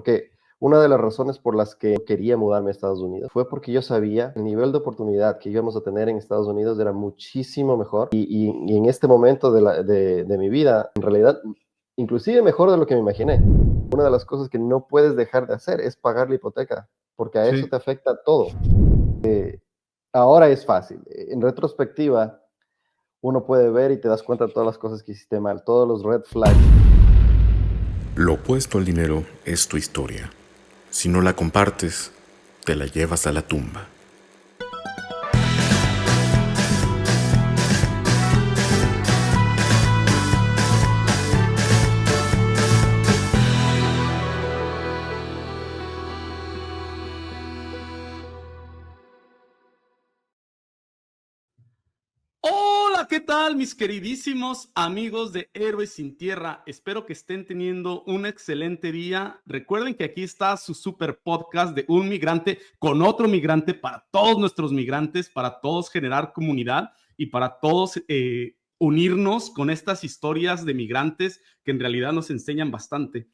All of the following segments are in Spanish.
porque una de las razones por las que quería mudarme a Estados Unidos fue porque yo sabía el nivel de oportunidad que íbamos a tener en Estados Unidos era muchísimo mejor y en este momento de mi vida, en realidad, inclusive mejor de lo que me imaginé. Una de las cosas que no puedes dejar de hacer es pagar la hipoteca, porque a eso Sí. te afecta todo. Ahora es fácil. En retrospectiva, uno puede ver y te das cuenta de todas las cosas que hiciste mal, todos los red flags. Lo opuesto al dinero es tu historia. Si no la compartes, te la llevas a la tumba. Hola, ¿qué tal, mis queridísimos amigos de Héroes sin Tierra? Espero que estén teniendo un excelente día. Recuerden que aquí está su super podcast de un migrante con otro migrante, para todos nuestros migrantes, para todos generar comunidad y para todos unirnos con estas historias de migrantes que en realidad nos enseñan bastante.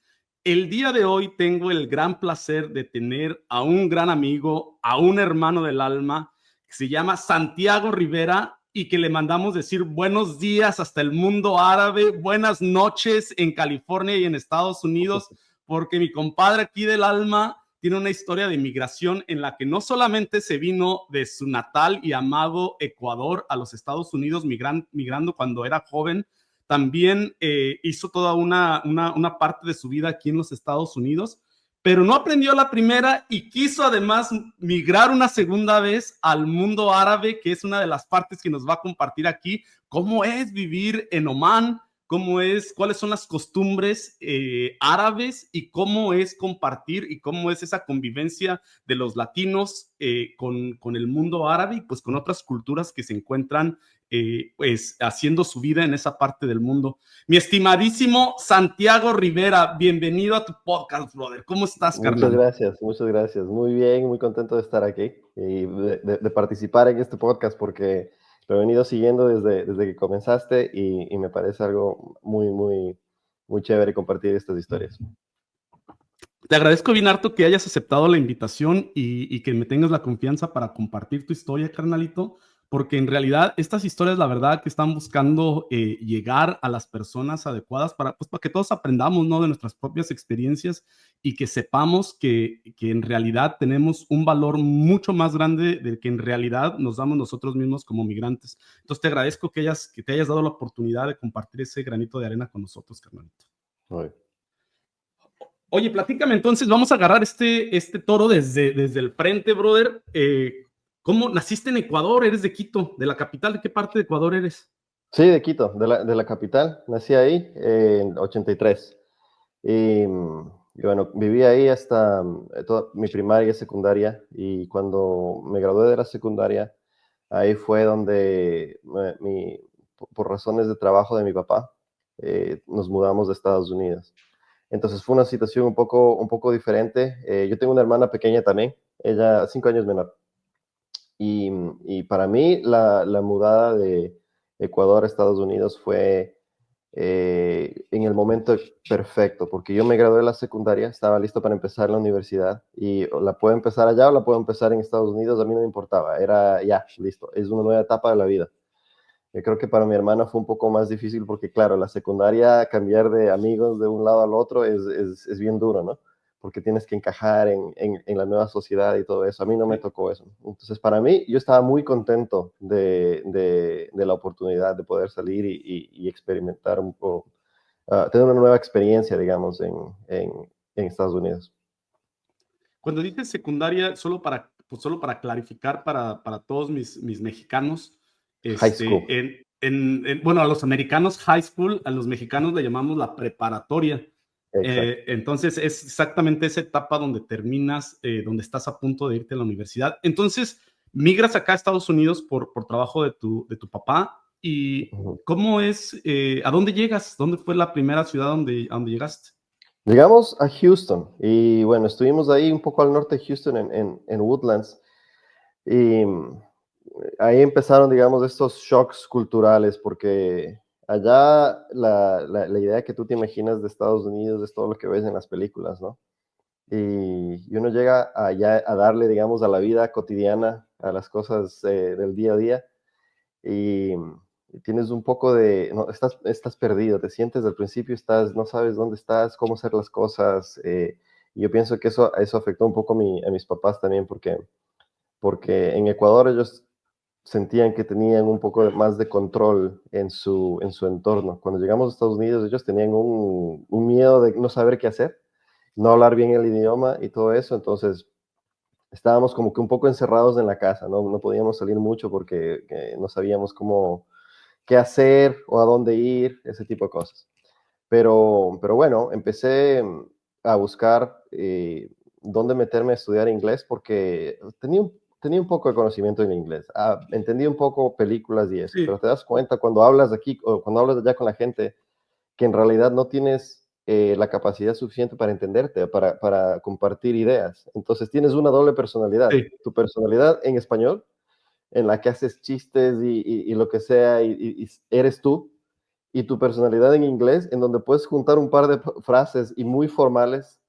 El día de hoy tengo el gran placer de tener a un gran amigo, a un hermano del alma, que se llama Santiago Rivera, y que le mandamos decir buenos días hasta el mundo árabe, buenas noches en California y en Estados Unidos, porque mi compadre aquí del alma tiene una historia de migración en la que no solamente se vino de su natal y amado Ecuador a los Estados Unidos migrando cuando era joven, también hizo toda una parte de su vida aquí en los Estados Unidos, pero no aprendió la primera y quiso además migrar una segunda vez al mundo árabe, que es una de las partes que nos va a compartir aquí, cómo es vivir en Omán, cuáles son las costumbres árabes y cómo es compartir y cómo es esa convivencia de los latinos con el mundo árabe y pues con otras culturas que se encuentran pues haciendo su vida en esa parte del mundo. Mi estimadísimo Santiago Rivera, bienvenido a tu podcast, brother. ¿Cómo estás, Muchas carnal? gracias, muchas gracias. Muy bien, muy contento de estar aquí y de participar en este podcast porque lo he venido siguiendo desde que comenzaste y me parece algo muy chévere compartir estas historias. Te agradezco bien harto que hayas aceptado la invitación y que me tengas la confianza para compartir tu historia, carnalito, porque en realidad estas historias, la verdad, que están buscando llegar a las personas adecuadas pues, para que todos aprendamos, ¿no? De nuestras propias experiencias y que sepamos que en realidad tenemos un valor mucho más grande del que en realidad nos damos nosotros mismos como migrantes. Entonces te agradezco que te hayas dado la oportunidad de compartir ese granito de arena con nosotros, carnalito. Muy. Oye, platícame entonces, vamos a agarrar este toro desde el frente, brother. ¿Cómo naciste en Ecuador? ¿Eres de Quito, de la capital? ¿De qué parte de Ecuador eres? Sí, de Quito, de la capital. Nací ahí en 83. Y bueno, viví ahí hasta toda mi primaria y secundaria. Y cuando me gradué de la secundaria, ahí fue donde por razones de trabajo de mi papá, nos mudamos de Estados Unidos. Entonces fue una situación un poco diferente. Yo tengo una hermana pequeña también, ella 5 años menor. Y para mí la mudada de Ecuador a Estados Unidos fue en el momento perfecto, porque yo me gradué de la secundaria, estaba listo para empezar la universidad y o la puedo empezar allá o la puedo empezar en Estados Unidos, a mí no me importaba, era ya, listo, es una nueva etapa de la vida. Yo creo que para mi hermana fue un poco más difícil porque, claro, la secundaria, cambiar de amigos de un lado al otro es bien duro, ¿no? Porque tienes que encajar en la nueva sociedad y todo eso. A mí no me Sí. tocó eso. Entonces, para mí, yo estaba muy contento de la oportunidad de poder salir y experimentar un poco, tener una nueva experiencia, digamos, en Estados Unidos. Cuando dices secundaria, solo para clarificar para todos mis mexicanos, High school. bueno, a los americanos high school, a los mexicanos le llamamos la preparatoria. Exacto. Entonces es exactamente esa etapa donde terminas, donde estás a punto de irte a la universidad. Entonces migras acá a Estados Unidos por trabajo de tu papá. ¿Y Ujú. cómo es, a dónde llegas? ¿Dónde fue la primera ciudad a donde llegaste? Llegamos a Houston y bueno, estuvimos ahí un poco al norte de Houston en Woodlands y ahí empezaron, digamos, estos shocks culturales porque allá la idea que tú te imaginas de Estados Unidos es todo lo que ves en las películas, ¿no? y uno llega ya a darle, digamos, a la vida cotidiana, a las cosas del día a día, y, y tienes un poco de, no, estás perdido, te sientes al principio, no sabes dónde estás, cómo hacer las cosas, y yo pienso que eso afectó un poco a mis papás también, porque en Ecuador ellos sentían que tenían un poco más de control en su entorno. Cuando llegamos a Estados Unidos, ellos tenían un miedo de no saber qué hacer, no hablar bien el idioma y todo eso, entonces estábamos como que un poco encerrados en la casa, no podíamos salir mucho porque no sabíamos qué hacer o a dónde ir, ese tipo de cosas. Pero bueno, empecé a buscar dónde meterme a estudiar inglés porque tenía un poco de conocimiento en inglés. Entendí un poco películas y eso, pero Sí. te das cuenta cuando hablas aquí o cuando hablas allá con la gente que en realidad no tienes la capacidad suficiente para entenderte, para compartir ideas. Entonces tienes una doble personalidad. Sí. Tu personalidad en español, en la que haces chistes y lo que sea, y eres tú, y tu personalidad en inglés, en donde puedes juntar un par de frases y muy formales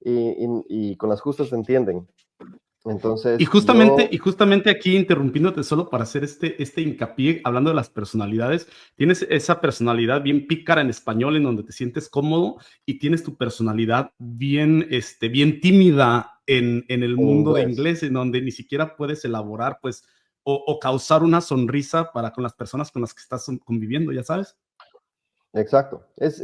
y con las justas se entienden. Entonces, yo, Y justamente aquí interrumpiéndote solo para hacer este hincapié, hablando de las personalidades, tienes esa personalidad bien pícara en español, en donde te sientes cómodo, y tienes tu personalidad bien, bien tímida en el en mundo de inglés, inglés, en donde ni siquiera puedes elaborar, pues, o causar una sonrisa para con las personas con las que estás conviviendo, ¿ya sabes? exacto. Es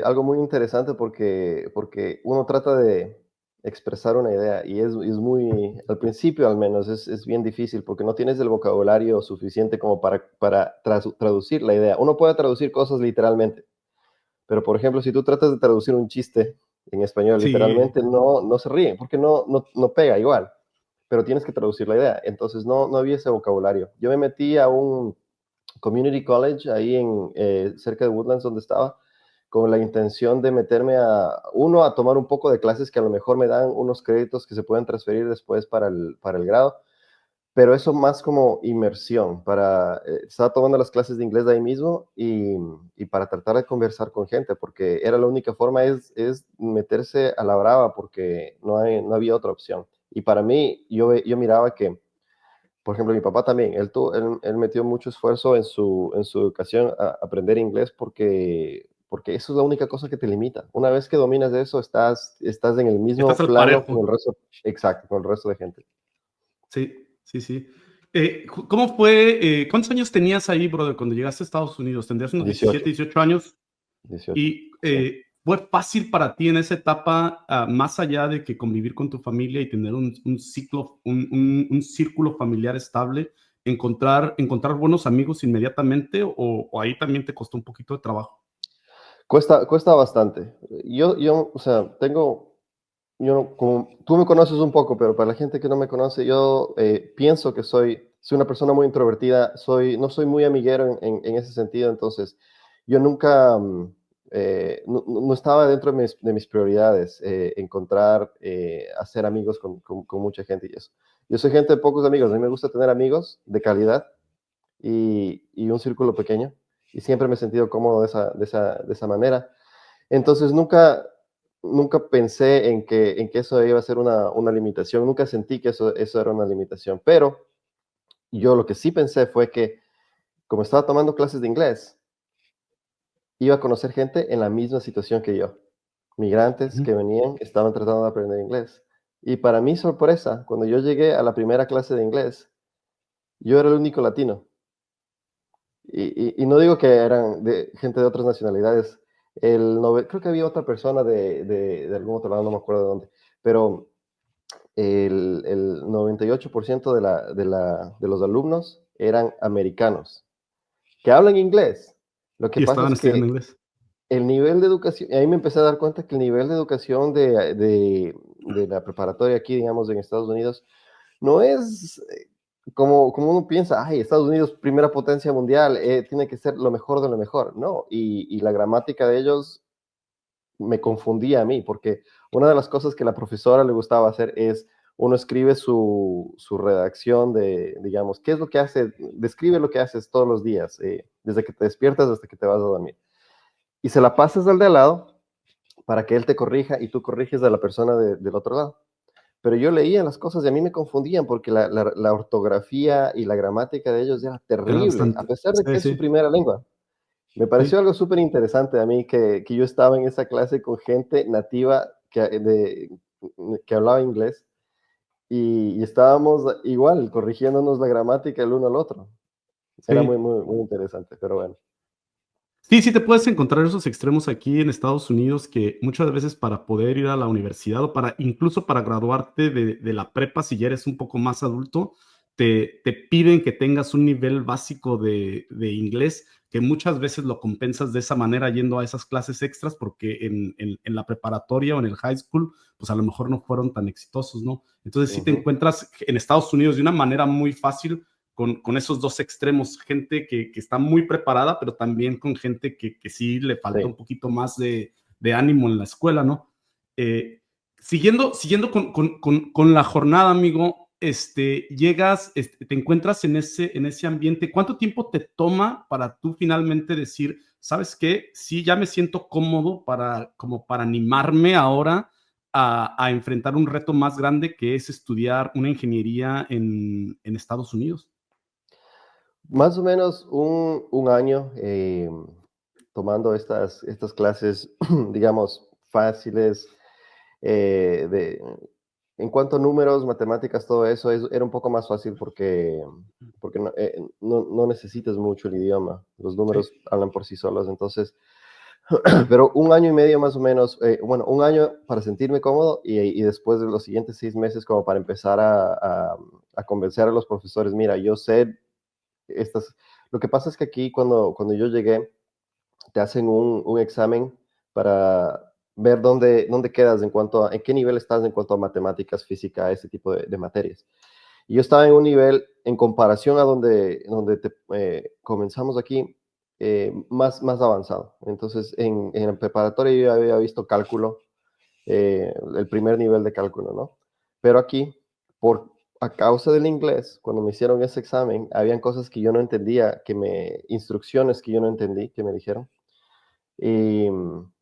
algo muy interesante porque uno trata de expresar una idea y es muy, al principio al menos, es bien difícil porque no tienes el vocabulario suficiente como para traducir la idea. Uno puede traducir cosas literalmente, pero por ejemplo, si tú tratas de traducir un chiste en español Sí, literalmente, no se ríen porque no pega igual, pero tienes que traducir la idea. Entonces no había ese vocabulario. Yo me metí a un community college ahí cerca de Woodlands donde estaba, con la intención de meterme a tomar un poco de clases que a lo mejor me dan unos créditos que se pueden transferir después para el grado, pero eso más como inmersión, estaba tomando las clases de inglés de ahí mismo y para tratar de conversar con gente, porque era la única forma, es meterse a la brava, porque no había otra opción. Y para mí, yo miraba que, por ejemplo, mi papá también, él metió mucho esfuerzo en su educación a aprender inglés porque eso es la única cosa que te limita. Una vez que dominas eso, estás en el estás mismo al plano parejo. con el resto, exacto, con el resto de gente. Sí, sí, sí. ¿Cómo fue? ¿Cuántos años tenías ahí, brother, cuando llegaste a Estados Unidos? ¿Tendrías unos 17, 18, 18 años? 18, ¿Y sí. fue fácil para ti en esa etapa, más allá de que convivir con tu familia y tener un círculo familiar estable, encontrar buenos amigos inmediatamente, o ahí también te costó un poquito de trabajo? Cuesta bastante. O sea, como tú me conoces un poco, pero para la gente que no me conoce, yo pienso que soy una persona muy introvertida, no soy muy amiguero en ese sentido, entonces yo nunca, no estaba dentro de mis prioridades hacer amigos con mucha gente y eso. Yo soy gente de pocos amigos, a mí me gusta tener amigos de calidad y un círculo pequeño, y siempre me he sentido cómodo de esa manera. Entonces nunca pensé en que eso iba a ser una limitación, nunca sentí que eso era una limitación, pero yo lo que sí pensé fue que como estaba tomando clases de inglés, iba a conocer gente en la misma situación que yo, migrantes Ujú. que venían, estaban tratando de aprender inglés. Y para mi sorpresa, cuando yo llegué a la primera clase de inglés, yo era el único latino. Y no digo que eran gente de otras nacionalidades. Creo que había otra persona de algún otro lado, no me acuerdo de dónde, pero el 98% de los alumnos eran americanos que hablan inglés. Lo que Y pasa estaban es que estudiando inglés. el nivel de educación, ahí me empecé a dar cuenta que el nivel de educación de la preparatoria aquí, digamos, en Estados Unidos, no es como uno piensa, ay, Estados Unidos, primera potencia mundial, tiene que ser lo mejor de lo mejor. No, y la gramática de ellos me confundía a mí, porque una de las cosas que la profesora le gustaba hacer es, uno escribe su redacción digamos, qué es lo que hace, describe lo que haces todos los días, desde que te despiertas hasta que te vas a dormir. Y se la pasas al de al lado, para que él te corrija y tú corriges a la persona del otro lado. Pero yo leía las cosas y a mí me confundían porque la ortografía y la gramática de ellos era Era terrible, a bastante. pesar de que Sí, es su sí, primera lengua. Me pareció sí. algo súper interesante a mí que yo estaba en esa clase con gente nativa que hablaba inglés y estábamos igual corrigiéndonos la gramática el uno al otro. Era muy, Sí. muy, muy interesante, pero bueno. Sí, sí te puedes encontrar esos extremos aquí en Estados Unidos que muchas veces para poder ir a la universidad o para incluso para graduarte de la prepa, si ya eres un poco más adulto, te piden que tengas un nivel básico de inglés, que muchas veces lo compensas de esa manera yendo a esas clases extras porque en la preparatoria o en el high school, pues a lo mejor no fueron tan exitosos, ¿no? Entonces sí te Ujú, encuentras en Estados Unidos de una manera muy fácil con esos dos extremos, gente que está muy preparada, pero también con gente que sí le falta sí. un poquito más de ánimo en la escuela, ¿no? Eh, siguiendo con la jornada, amigo, llegas, te encuentras en ese ambiente. ¿Cuánto tiempo te toma para tú finalmente decir, sabes qué? Sí, ya me siento cómodo como para animarme ahora a enfrentar un reto más grande que es estudiar una ingeniería en Estados Unidos? Más o menos un año tomando estas clases, digamos, fáciles. eh, de, en cuanto a números, matemáticas, todo eso, era un poco más fácil porque no necesitas mucho el idioma. Los Sí, números hablan por sí solos. Entonces, pero un año y medio más o menos, bueno, un año para sentirme cómodo y después de los siguientes 6 meses como para empezar a convencer a los profesores, mira, yo sé estas. Lo que pasa es que aquí cuando yo llegué, te hacen un examen para ver dónde quedas en qué nivel estás en cuanto a matemáticas, física, ese tipo de materias. Y yo estaba en un nivel, en comparación a donde comenzamos aquí, más avanzado. Entonces, en el preparatorio yo ya había visto cálculo, el primer nivel de cálculo, ¿no? Pero aquí, a causa del inglés, cuando me hicieron ese examen, habían cosas que yo no entendía, instrucciones que yo no entendí, que me dijeron. Y,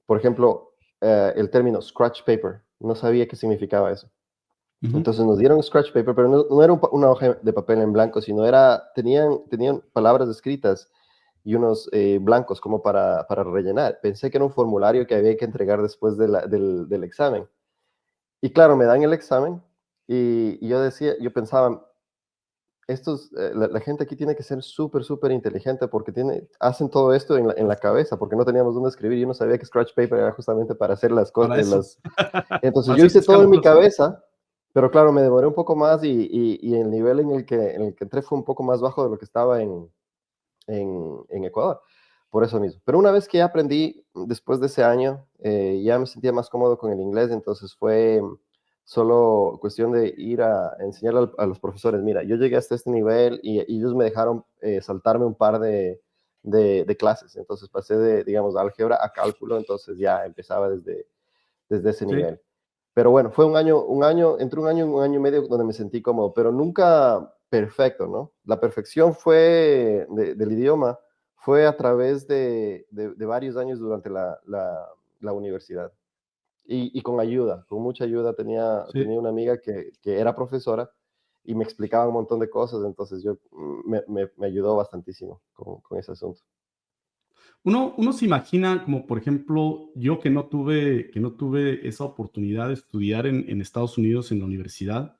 por ejemplo, el término scratch paper, no sabía qué significaba eso. ujú, Entonces nos dieron scratch paper, pero no era una hoja de papel en blanco, sino tenían palabras escritas y unos blancos como para rellenar. Pensé que era un formulario que había que entregar después del examen. Y claro, me dan el examen y yo pensaba, la gente aquí tiene que ser súper, súper inteligente porque hacen todo esto en la cabeza, porque no teníamos dónde escribir. Yo no sabía que scratch paper era justamente para hacer las para cosas. eso, Entonces para yo hacer hice tus todo en mi cálculos, sí. cabeza, pero claro, me demoré un poco más y el nivel en el que entré fue un poco más bajo de lo que estaba en Ecuador, por eso mismo. Pero una vez que ya aprendí, después de ese año, ya me sentía más cómodo con el inglés, entonces fue solo cuestión de ir a enseñar a los profesores, mira, yo llegué hasta este nivel y ellos me dejaron saltarme un par de clases, entonces pasé digamos, álgebra a cálculo, entonces ya empezaba desde ese Sí. nivel. Pero bueno, fue entre un año y medio donde me sentí cómodo, pero nunca perfecto, ¿no? La perfección del idioma fue a través de varios años durante la universidad. Y con ayuda, con mucha ayuda. Tenía Sí. una amiga que era profesora y me explicaba un montón de cosas, entonces me ayudó bastantísimo con ese asunto. Uno se imagina, como por ejemplo, yo que no tuve esa oportunidad de estudiar en Estados Unidos en la universidad,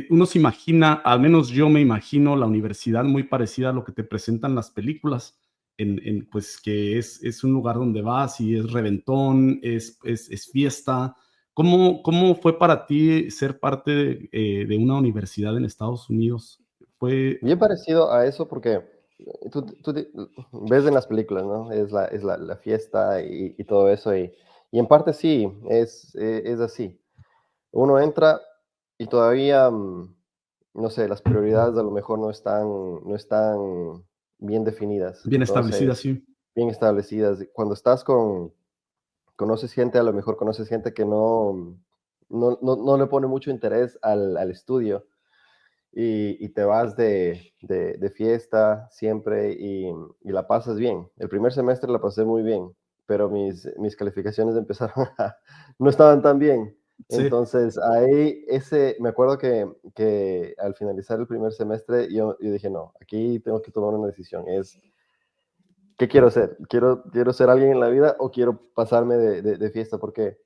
uno se imagina, al menos yo me imagino la universidad muy parecida a lo que te presentan las películas, pues que es un lugar donde vas y es reventón, es fiesta. ¿Cómo fue para ti ser parte de una universidad en Estados Unidos? Fue, Bien parecido a eso porque ves en las películas, ¿no? Es la fiesta y todo eso y en parte sí, es así. Uno entra y todavía, no sé, las prioridades a lo mejor no están bien definidas, bien establecida, entonces, sí. bien establecidas. Cuando conoces gente, a lo mejor conoces gente que no le pone mucho interés al estudio y te vas de fiesta siempre y la pasas bien. El primer semestre la pasé muy bien. pero mis calificaciones empezaron no estaban tan bien. Sí, Entonces, ahí me acuerdo que al finalizar el primer semestre, yo dije, no, aquí tengo que tomar una decisión. ¿Qué quiero ser? ¿Quiero ser alguien en la vida o quiero pasarme de fiesta? Porque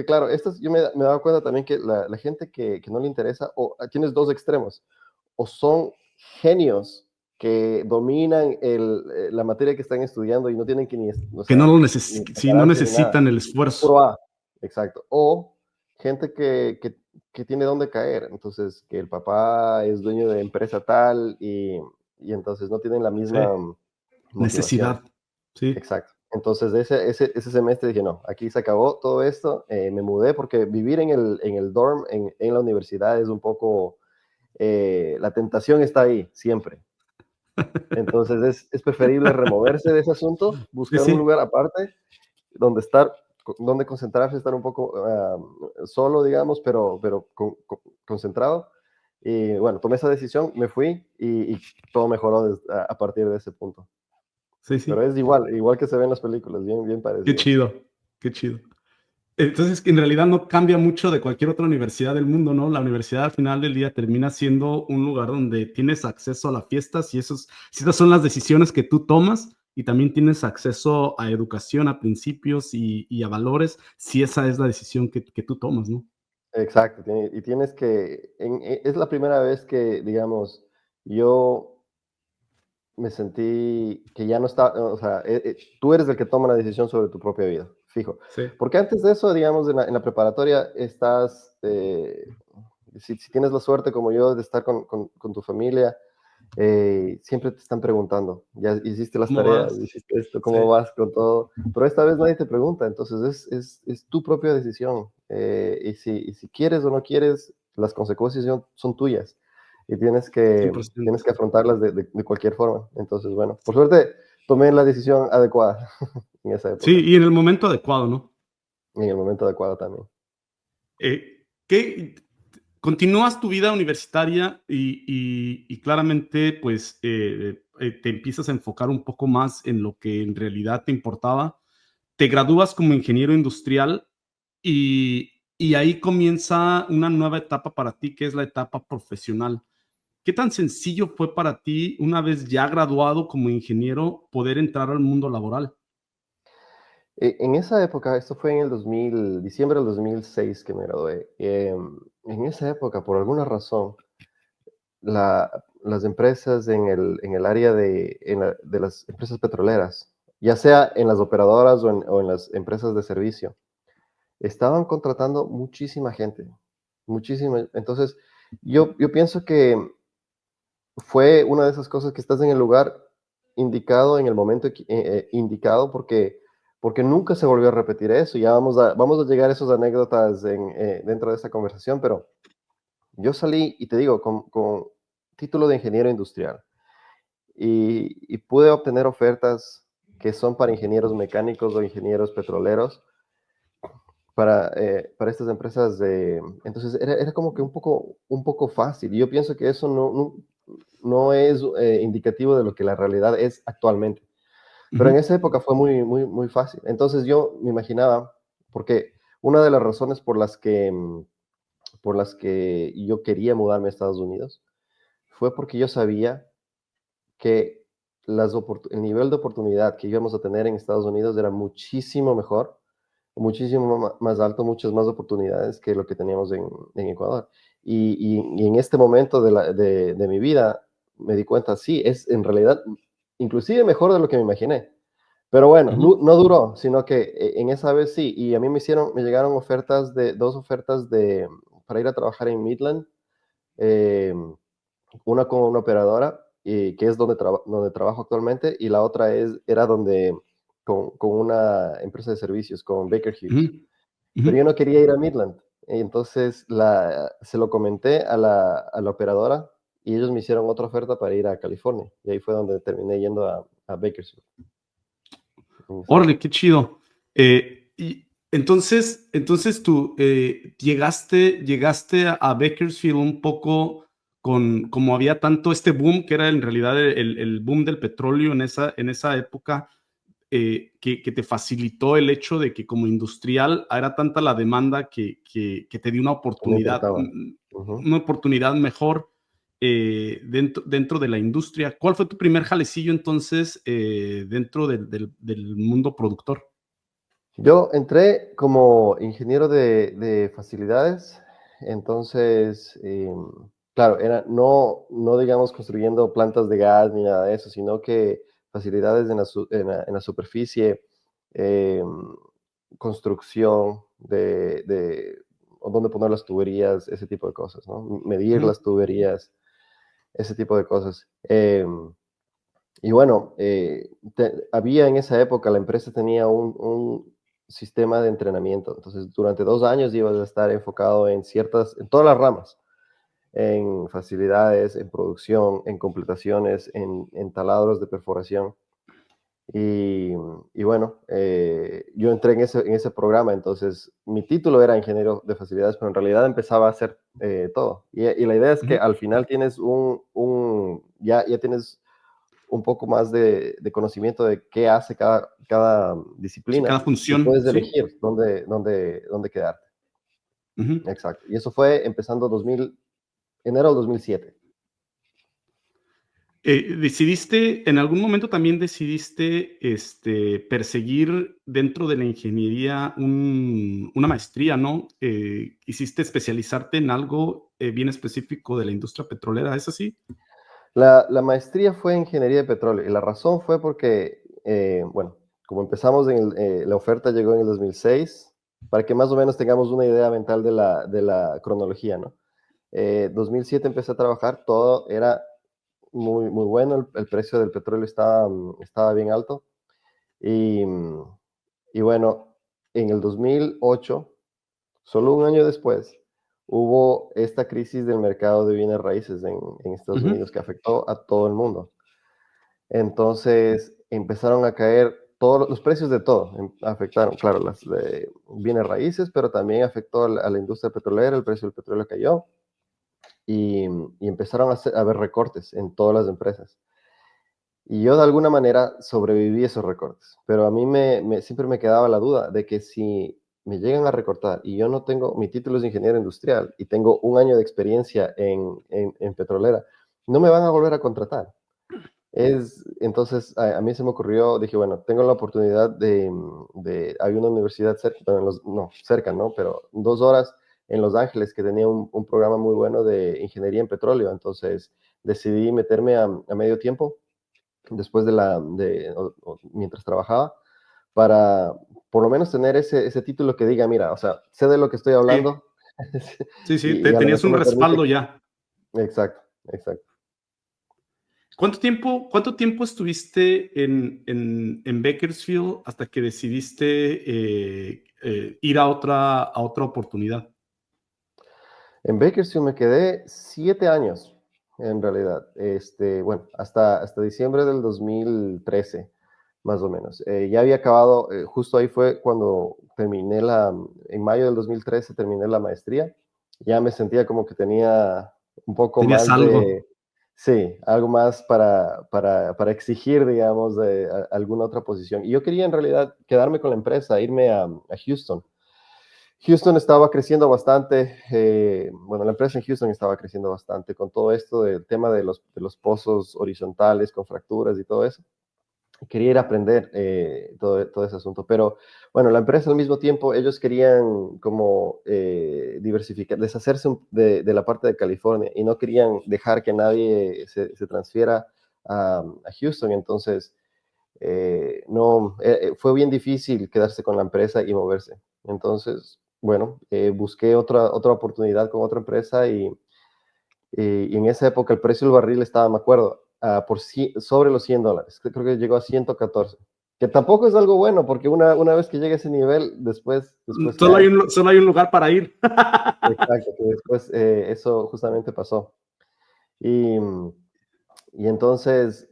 claro, yo me he dado cuenta también que la gente que no le interesa, o tienes dos extremos, o son genios que dominan la materia que están estudiando y no tienen que o que no sea, lo ni sí, no prepararse ni nada, necesitan el esfuerzo. puro A, exacto. O gente que tiene dónde caer, entonces que el papá es dueño de empresa tal y entonces no tienen la Sí, misma motivación. necesidad. Sí, Exacto. Entonces, ese semestre dije, no, aquí se acabó todo esto. Me mudé porque vivir en el dorm en la universidad es un poco, la tentación está ahí, siempre. Entonces, es preferible removerse de ese asunto, sí, buscar un sí. lugar aparte donde estar, donde concentrarse, estar un poco solo, digamos, pero concentrado. Y bueno, tomé esa decisión, me fui y todo mejoró a partir de ese punto. Sí, Pero sí. es igual que se ve en las películas, bien, bien Qué parecido. chido, qué chido. Entonces, en realidad no cambia mucho de cualquier otra universidad del mundo, ¿no? La universidad al final del día termina siendo un lugar donde tienes acceso a la fiesta, si esas son las decisiones que tú tomas, y también tienes acceso a educación, a principios y a valores, si esa es la decisión que tú tomas, ¿no? Exacto, y tienes es la primera vez que, digamos, yo me sentí que ya no está, o sea, tú eres el que toma la decisión sobre tu propia vida, fijo. Sí, Porque antes de eso, digamos, en la preparatoria estás, si tienes la suerte como yo de estar con tu familia, siempre te están preguntando, ya hiciste las ¿cómo tareas, vas? hiciste esto, cómo Sí, vas con todo, pero esta vez nadie te pregunta, entonces es tu propia decisión, y si quieres o no quieres, las consecuencias son tuyas, y tienes 100%. que afrontarlas de cualquier forma. Entonces, bueno, por suerte tomé la decisión adecuada en esa Sí, época, y en el momento adecuado, ¿no? en el momento adecuado también. ¿Qué continúas tu vida universitaria y claramente, pues, te empiezas a enfocar un poco más en lo que en realidad te importaba? Te gradúas como ingeniero industrial y ahí comienza una nueva etapa para ti, que es la etapa profesional. ¿Qué tan sencillo fue para ti, una vez ya graduado como ingeniero, poder entrar al mundo laboral? En esa época, esto fue en el 2000, diciembre del 2006 que me gradué. En esa época, por alguna razón, las empresas en el área de las empresas petroleras, ya sea en las operadoras o en las empresas de servicio, estaban contratando muchísima gente, muchísima. Entonces, yo pienso que fue una de esas cosas que estás en el lugar indicado, en el momento indicado, porque nunca se volvió a repetir eso. Ya vamos a llegar a esas anécdotas dentro de esta conversación, pero yo salí, y te digo, con título de ingeniero industrial y pude obtener ofertas que son para ingenieros mecánicos o ingenieros petroleros para estas empresas entonces era como que un poco fácil. Y yo pienso que eso no es indicativo de lo que la realidad es actualmente. Pero en Ujú, esa época fue muy, muy, muy fácil. Entonces yo me imaginaba, porque una de las razones por las que yo quería mudarme a Estados Unidos fue porque yo sabía que el nivel de oportunidad que íbamos a tener en Estados Unidos era muchísimo mejor, muchísimo más alto, muchas más oportunidades que lo que teníamos en Ecuador. Y en este momento de mi vida me di cuenta, sí, es en realidad inclusive mejor de lo que me imaginé. Pero bueno, ujú. no duró, sino que en esa vez sí, y a mí me llegaron dos ofertas para ir a trabajar en Midland, eh, una con una operadora, que es donde trabajo actualmente, y la otra era con una empresa de servicios, con Baker Ujú, Hughes. ujú. Pero yo no quería ir a Midland. Entonces se lo comenté a la operadora y ellos me hicieron otra oferta para ir a California. Y ahí fue donde terminé yendo a Bakersfield en esa Órale, época. qué chido. Y entonces tú llegaste a Bakersfield un poco como había tanto este boom, que era en realidad el boom del petróleo en esa época. que te facilitó el hecho de que como industrial era tanta la demanda que te dio Me encantaba. una oportunidad mejor dentro de la industria? ¿Cuál fue tu primer jalecillo entonces dentro del mundo productor? Yo entré como ingeniero de facilidades, entonces, claro, era no digamos construyendo plantas de gas ni nada de eso, sino que facilidades en la superficie, em, construcción o dónde poner las tuberías, ese tipo de cosas, ¿no? Medir Ujú, las tuberías, ese tipo de cosas. Y bueno, había en esa época, la empresa tenía un sistema de entrenamiento. Entonces, durante 2 años ibas a estar enfocado en todas las ramas, en facilidades, en producción, en completaciones, en taladros de perforación. Y, y bueno, yo entré en ese programa, entonces mi título era ingeniero de facilidades, pero en realidad empezaba a hacer todo. Y la idea es que ujú. al final tienes ya tienes un poco más de conocimiento de qué hace cada Sí, disciplina cada y función, puedes sí. elegir dónde quedarte. Ujú. Exacto. Y eso fue empezando enero del 2007. En algún momento también decidiste perseguir dentro de la ingeniería una maestría, ¿no? Quisiste especializarte en algo bien específico de la industria petrolera, ¿es así? La maestría fue en ingeniería de petróleo y la razón fue porque, bueno, como empezamos la oferta llegó en el 2006, para que más o menos tengamos una idea mental de la cronología, ¿no? 2007 empecé a trabajar, todo era muy, muy bueno, el precio del petróleo estaba bien alto. Y, y bueno, en el 2008, solo un año después, hubo esta crisis del mercado de bienes raíces en Estados Ujú, Unidos que afectó a todo el mundo. Entonces empezaron a caer todos los precios de todo. Afectaron, claro, las bienes raíces, pero también afectó a la industria petrolera, el precio del petróleo cayó y empezaron a haber recortes en todas las empresas. Y yo de alguna manera sobreviví a esos recortes, pero a mí siempre me quedaba la duda de que si me llegan a recortar y yo no tengo, mi título es ingeniero industrial y tengo un año de experiencia en petrolera, no me van a volver a contratar. Entonces a mí se me ocurrió, dije, bueno, tengo la oportunidad hay una universidad cerca, bueno, no, cerca, ¿no? Pero 2 horas en Los Ángeles que tenía un programa muy bueno de ingeniería en petróleo, entonces decidí meterme a medio tiempo después mientras trabajaba, para por lo menos tener ese título que diga, mira, o sea, sé de lo que estoy sí, hablando sí, sí, y a lo tenías mejor un me permite. respaldo ya. Exacto, exacto. ¿Cuánto tiempo estuviste en Bakersfield hasta que decidiste ir a otra oportunidad? En Bakersfield me quedé 7 años, en realidad. Bueno, hasta diciembre del 2013, más o menos. Ya había acabado, justo ahí fue cuando en mayo del 2013 terminé la maestría. Ya me sentía como que tenía un poco ¿Tenías más algo? sí, algo más para exigir, digamos, de alguna otra posición. Y yo quería en realidad quedarme con la empresa, irme a Houston. Houston estaba creciendo bastante, bueno, la empresa en Houston estaba creciendo bastante con todo esto del tema de los pozos horizontales con fracturas y todo eso. Quería ir a aprender todo ese asunto, pero bueno, la empresa al mismo tiempo, ellos querían como diversificar, deshacerse de la parte de California y no querían dejar que nadie se transfiera a Houston, entonces no, fue bien difícil quedarse con la empresa y moverse. Entonces, bueno, busqué otra oportunidad con otra empresa y en esa época el precio del barril estaba, me acuerdo, sobre los $100. Creo que llegó a 114, que tampoco es algo bueno porque una vez que llega a ese nivel, después Solo hay cae. un, solo hay un lugar para ir. Exacto, que después eso justamente pasó. Y, y entonces,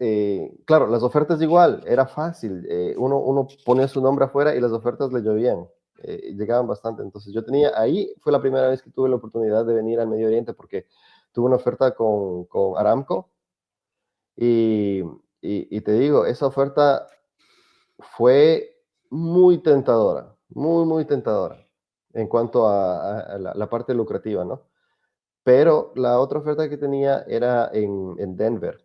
claro, las ofertas igual, era fácil. Uno ponía su nombre afuera y las ofertas le llovían, llegaban bastante. Entonces ahí fue la primera vez que tuve la oportunidad de venir al Medio Oriente porque tuve una oferta con Aramco y, y te digo, esa oferta fue muy tentadora, muy, muy tentadora en cuanto a la parte lucrativa, ¿no? Pero la otra oferta que tenía era en Denver.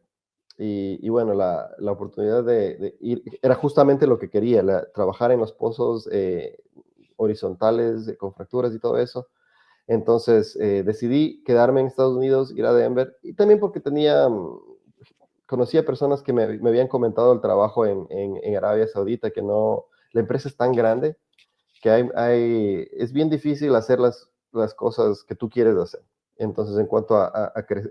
Y bueno, la oportunidad de ir era justamente lo que quería, trabajar en los pozos horizontales con fracturas y todo eso. Entonces decidí quedarme en Estados Unidos, ir a Denver, y también porque conocía personas que me habían comentado el trabajo en Arabia Saudita, que no, la empresa es tan grande que es bien difícil hacer las cosas que tú quieres hacer. Entonces, en cuanto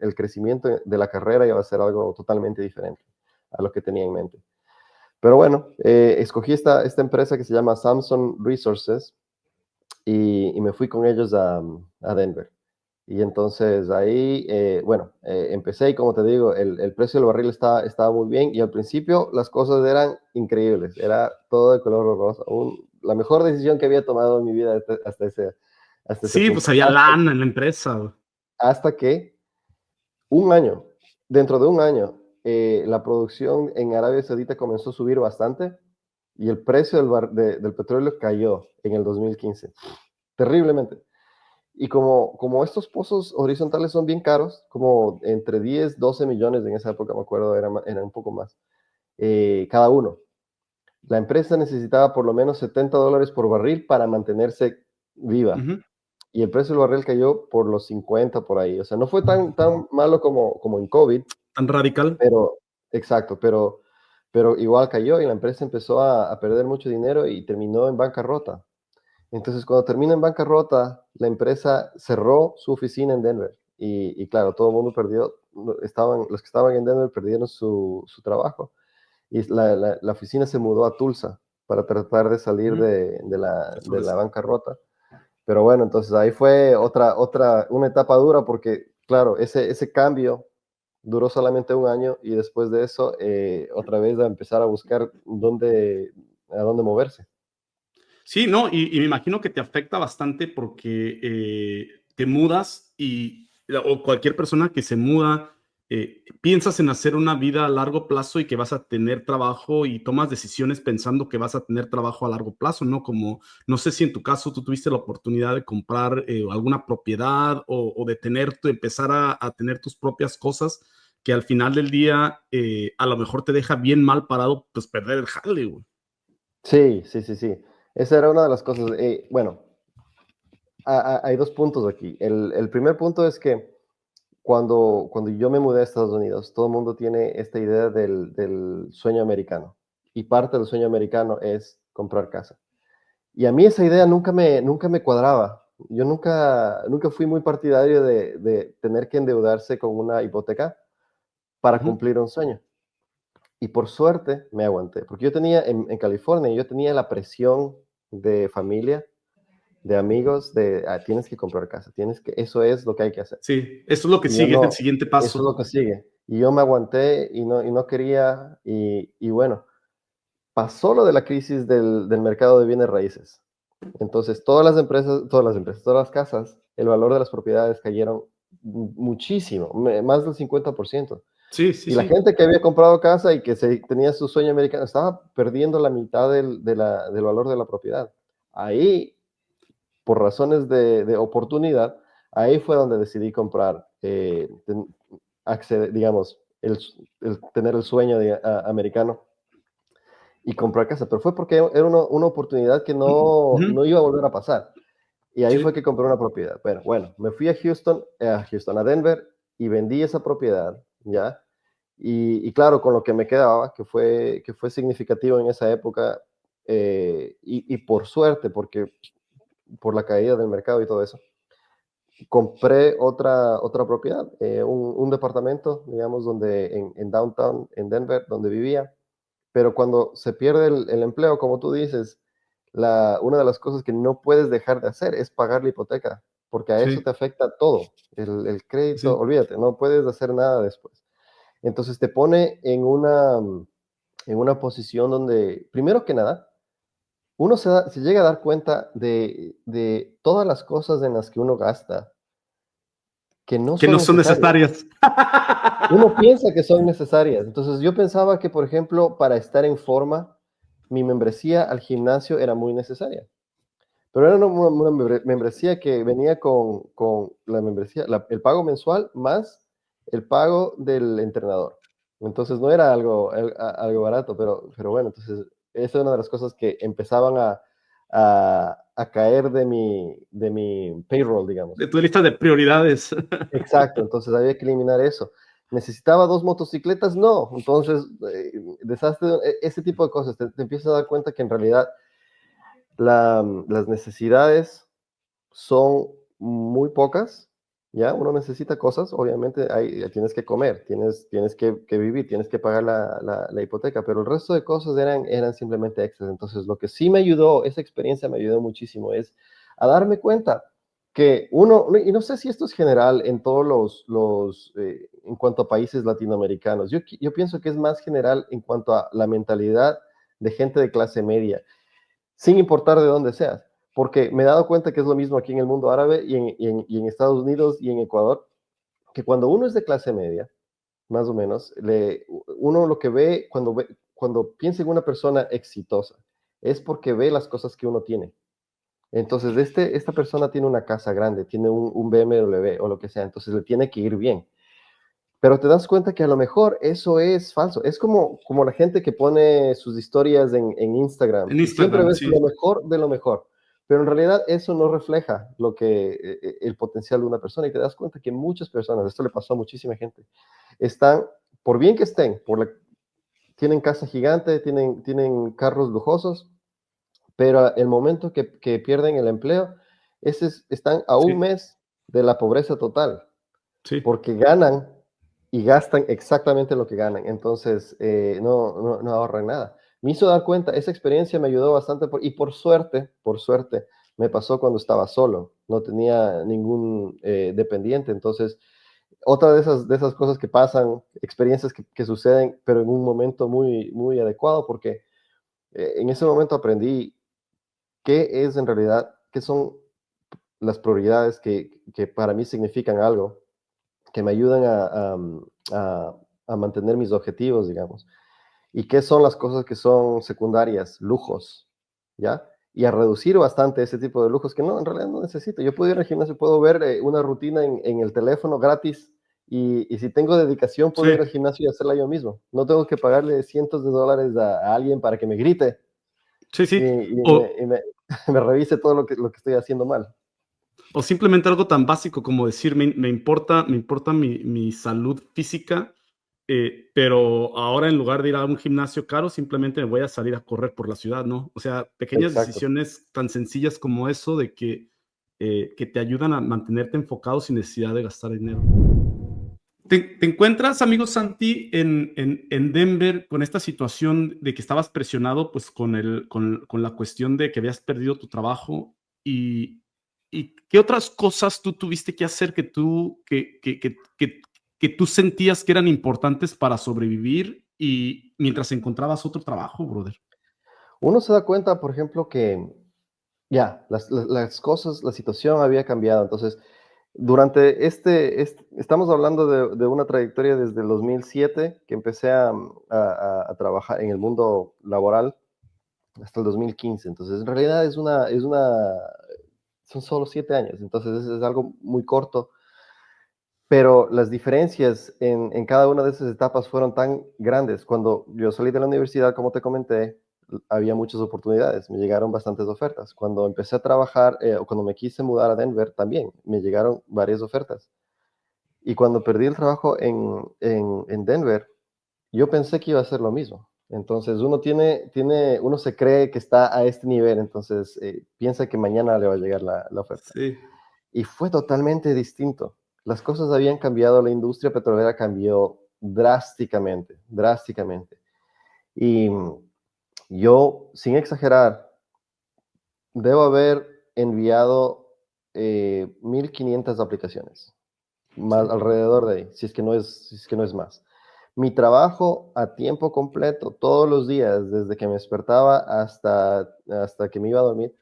el crecimiento de la carrera, iba a ser algo totalmente diferente a lo que tenía en mente. Pero bueno, escogí esta empresa que se llama Samsung Resources y me fui con ellos a Denver. Y entonces ahí, bueno, empecé y como te digo, el precio del barril estaba muy bien y al principio las cosas eran increíbles, era todo de color rosa. La mejor decisión que había tomado en mi vida hasta ese Sí, pues punto. había lana en la empresa, güey. Hasta que un año, dentro de un año, la producción en Arabia Saudita comenzó a subir bastante y el precio del petróleo cayó en el 2015, terriblemente. Y como estos pozos horizontales son bien caros, como entre 10, 12 millones en esa época, me acuerdo, era un poco más, cada uno. La empresa necesitaba por lo menos $70 por barril para mantenerse viva. Ujú. Y el precio del barril cayó por los 50 por ahí. O sea, no fue tan malo como en COVID, Tan radical. pero, exacto, pero igual cayó y la empresa empezó a perder mucho dinero y terminó en bancarrota. Entonces, cuando termina en bancarrota, la empresa cerró su oficina en Denver. Y claro, todo el mundo perdió, los que estaban en Denver perdieron su trabajo. Y la oficina se mudó a Tulsa para tratar de salir Ujú. de la bancarrota. Pero bueno, entonces ahí fue una etapa dura porque, claro, ese cambio duró solamente un año y después de eso, otra vez a empezar a buscar a dónde moverse. Sí, no, y me imagino que te afecta bastante porque te mudas o cualquier persona que se muda, piensas en hacer una vida a largo plazo y que vas a tener trabajo y tomas decisiones pensando que vas a tener trabajo a largo plazo, ¿no? Como, no sé si en tu caso tú tuviste la oportunidad de comprar alguna propiedad o de empezar a tener tus propias cosas que al final del día a lo mejor te deja bien mal parado, pues perder el jale, güey. Sí, sí, sí, sí. Esa era una de las cosas. Bueno, hay dos puntos aquí. El primer punto es que cuando yo me mudé a Estados Unidos, todo el mundo tiene esta idea del sueño americano. Y parte del sueño americano es comprar casa. Y a mí esa idea nunca me cuadraba. Yo nunca fui muy partidario de tener que endeudarse con una hipoteca para Ujú. cumplir un sueño. Y por suerte me aguanté, porque yo tenía en California, yo tenía la presión de familia, de amigos, tienes que comprar casa, eso es lo que hay que hacer. Sí, eso es lo que Y yo sigue, es el no, siguiente eso es paso. lo que sigue. Y yo me aguanté y no quería, y bueno, pasó lo de la crisis del mercado de bienes raíces. Entonces, todas las casas, el valor de las propiedades cayeron muchísimo, más del 50%. Sí, sí, Y la sí. gente que había comprado casa y que tenía su sueño americano estaba perdiendo la mitad del valor de la propiedad. Ahí, por razones de oportunidad, ahí fue donde decidí comprar, digamos, tener el sueño americano y comprar casa. Pero fue porque era una oportunidad que Ujú. no iba a volver a pasar. Y ahí fue Sí, que compré una propiedad. Bueno, me fui a Denver, y vendí esa propiedad, ¿ya? Y claro, con lo que me quedaba, que fue significativo en esa época, y por suerte, porque por la caída del mercado y todo eso, compré otra propiedad, un departamento, digamos, en downtown, en Denver, donde vivía. Pero cuando se pierde el empleo, como tú dices, una de las cosas que no puedes dejar de hacer es pagar la hipoteca, porque a eso sí, te afecta todo. El crédito, sí. olvídate, no puedes hacer nada después. Entonces te pone en una posición donde, primero que nada, uno se llega a dar cuenta de todas las cosas en las que uno gasta que no Que son no son necesarias. necesarias. Uno piensa que son necesarias. Entonces yo pensaba que, por ejemplo, para estar en forma, mi membresía al gimnasio era muy necesaria. Pero era una membresía que venía con la membresía, el pago mensual más el pago del entrenador. Entonces no era algo barato, pero bueno, entonces esa es una de las cosas que empezaban a caer de mi payroll, digamos. De tu lista de prioridades. Exacto, entonces había que eliminar eso. ¿Necesitaba 2 motocicletas? No. Entonces, desastre, ese tipo de cosas, te empiezas a dar cuenta que en realidad las necesidades son muy pocas, ¿ya? Uno necesita cosas, obviamente tienes que comer, tienes que vivir, tienes que pagar la hipoteca, pero el resto de cosas eran simplemente extras. Entonces, lo que sí me ayudó, esa experiencia me ayudó muchísimo, es a darme cuenta que uno, y no sé si esto es general en todos en cuanto a países latinoamericanos, yo pienso que es más general en cuanto a la mentalidad de gente de clase media, sin importar de dónde seas, porque me he dado cuenta que es lo mismo aquí en el mundo árabe y en Estados Unidos y en Ecuador, que cuando uno es de clase media, más o menos, uno lo que cuando piensa en una persona exitosa, es porque ve las cosas que uno tiene. Entonces, esta persona tiene una casa grande, tiene un BMW o lo que sea, entonces le tiene que ir bien. Pero te das cuenta que a lo mejor eso es falso. Es como la gente que pone sus historias en Instagram En y siempre Instagram, ves sí. lo mejor de lo mejor. Pero en realidad eso no refleja el potencial de una persona y te das cuenta que muchas personas, esto le pasó a muchísima gente, están, por bien que estén, tienen casa gigante, tienen carros lujosos, pero el momento que pierden el empleo, están a un Sí, mes de la pobreza total sí. porque ganan y gastan exactamente lo que ganan. Entonces, no ahorran nada. Me hizo dar cuenta, esa experiencia me ayudó bastante y por suerte, me pasó cuando estaba solo, no tenía ningún dependiente. Entonces, otra de esas cosas que pasan, experiencias que suceden, pero en un momento muy, muy adecuado, porque en ese momento aprendí qué es en realidad, qué son las prioridades que para mí significan algo que me ayudan a mantener mis objetivos, digamos. ¿Y qué son las cosas que son secundarias? Lujos, ¿ya? Y a reducir bastante ese tipo de lujos que no, en realidad no necesito. Yo puedo ir al gimnasio, puedo ver una rutina en el teléfono gratis y si tengo dedicación puedo Sí, ir al gimnasio y hacerla yo mismo. No tengo que pagarle cientos de dólares a alguien para que me grite sí, y, sí. y me, O, y me- me revise todo lo que estoy haciendo mal. o simplemente algo tan básico como decir, me importa mi salud física, pero ahora en lugar de ir a un gimnasio caro, simplemente me voy a salir a correr por la ciudad, ¿no? O sea, pequeñas Exacto. decisiones tan sencillas como eso de que te ayudan a mantenerte enfocado sin necesidad de gastar dinero. ¿Te encuentras, amigo Santi, en Denver con esta situación de que estabas presionado pues con la cuestión de que habías perdido tu trabajo? ¿Y qué otras cosas tú tuviste que hacer que tú sentías que eran importantes para sobrevivir y mientras encontrabas otro trabajo, brother? Uno se da cuenta, por ejemplo, que ya, las cosas, la situación había cambiado. Entonces, durante estamos hablando de una trayectoria desde el 2007, que empecé a trabajar en el mundo laboral, hasta el 2015. Entonces, en realidad son solo 7 años. Entonces, es algo muy corto, pero las diferencias en cada una de esas etapas fueron tan grandes. Cuando yo salí de la universidad, como te comenté, había muchas oportunidades, me llegaron bastantes ofertas. Cuando empecé a trabajar, o cuando me quise mudar a Denver, también me llegaron varias ofertas. Y cuando perdí el trabajo en Denver, yo pensé que iba a ser lo mismo. Entonces uno se cree que está a este nivel, entonces piensa que mañana le va a llegar la oferta. Sí. Y fue totalmente distinto. Las cosas habían cambiado, la industria petrolera cambió drásticamente, drásticamente. Y yo, sin exagerar, debo haber enviado 1.500 aplicaciones, más Sí. alrededor de ahí, si es que no es más. Mi trabajo a tiempo completo, todos los días, desde que me despertaba hasta que me iba a dormir,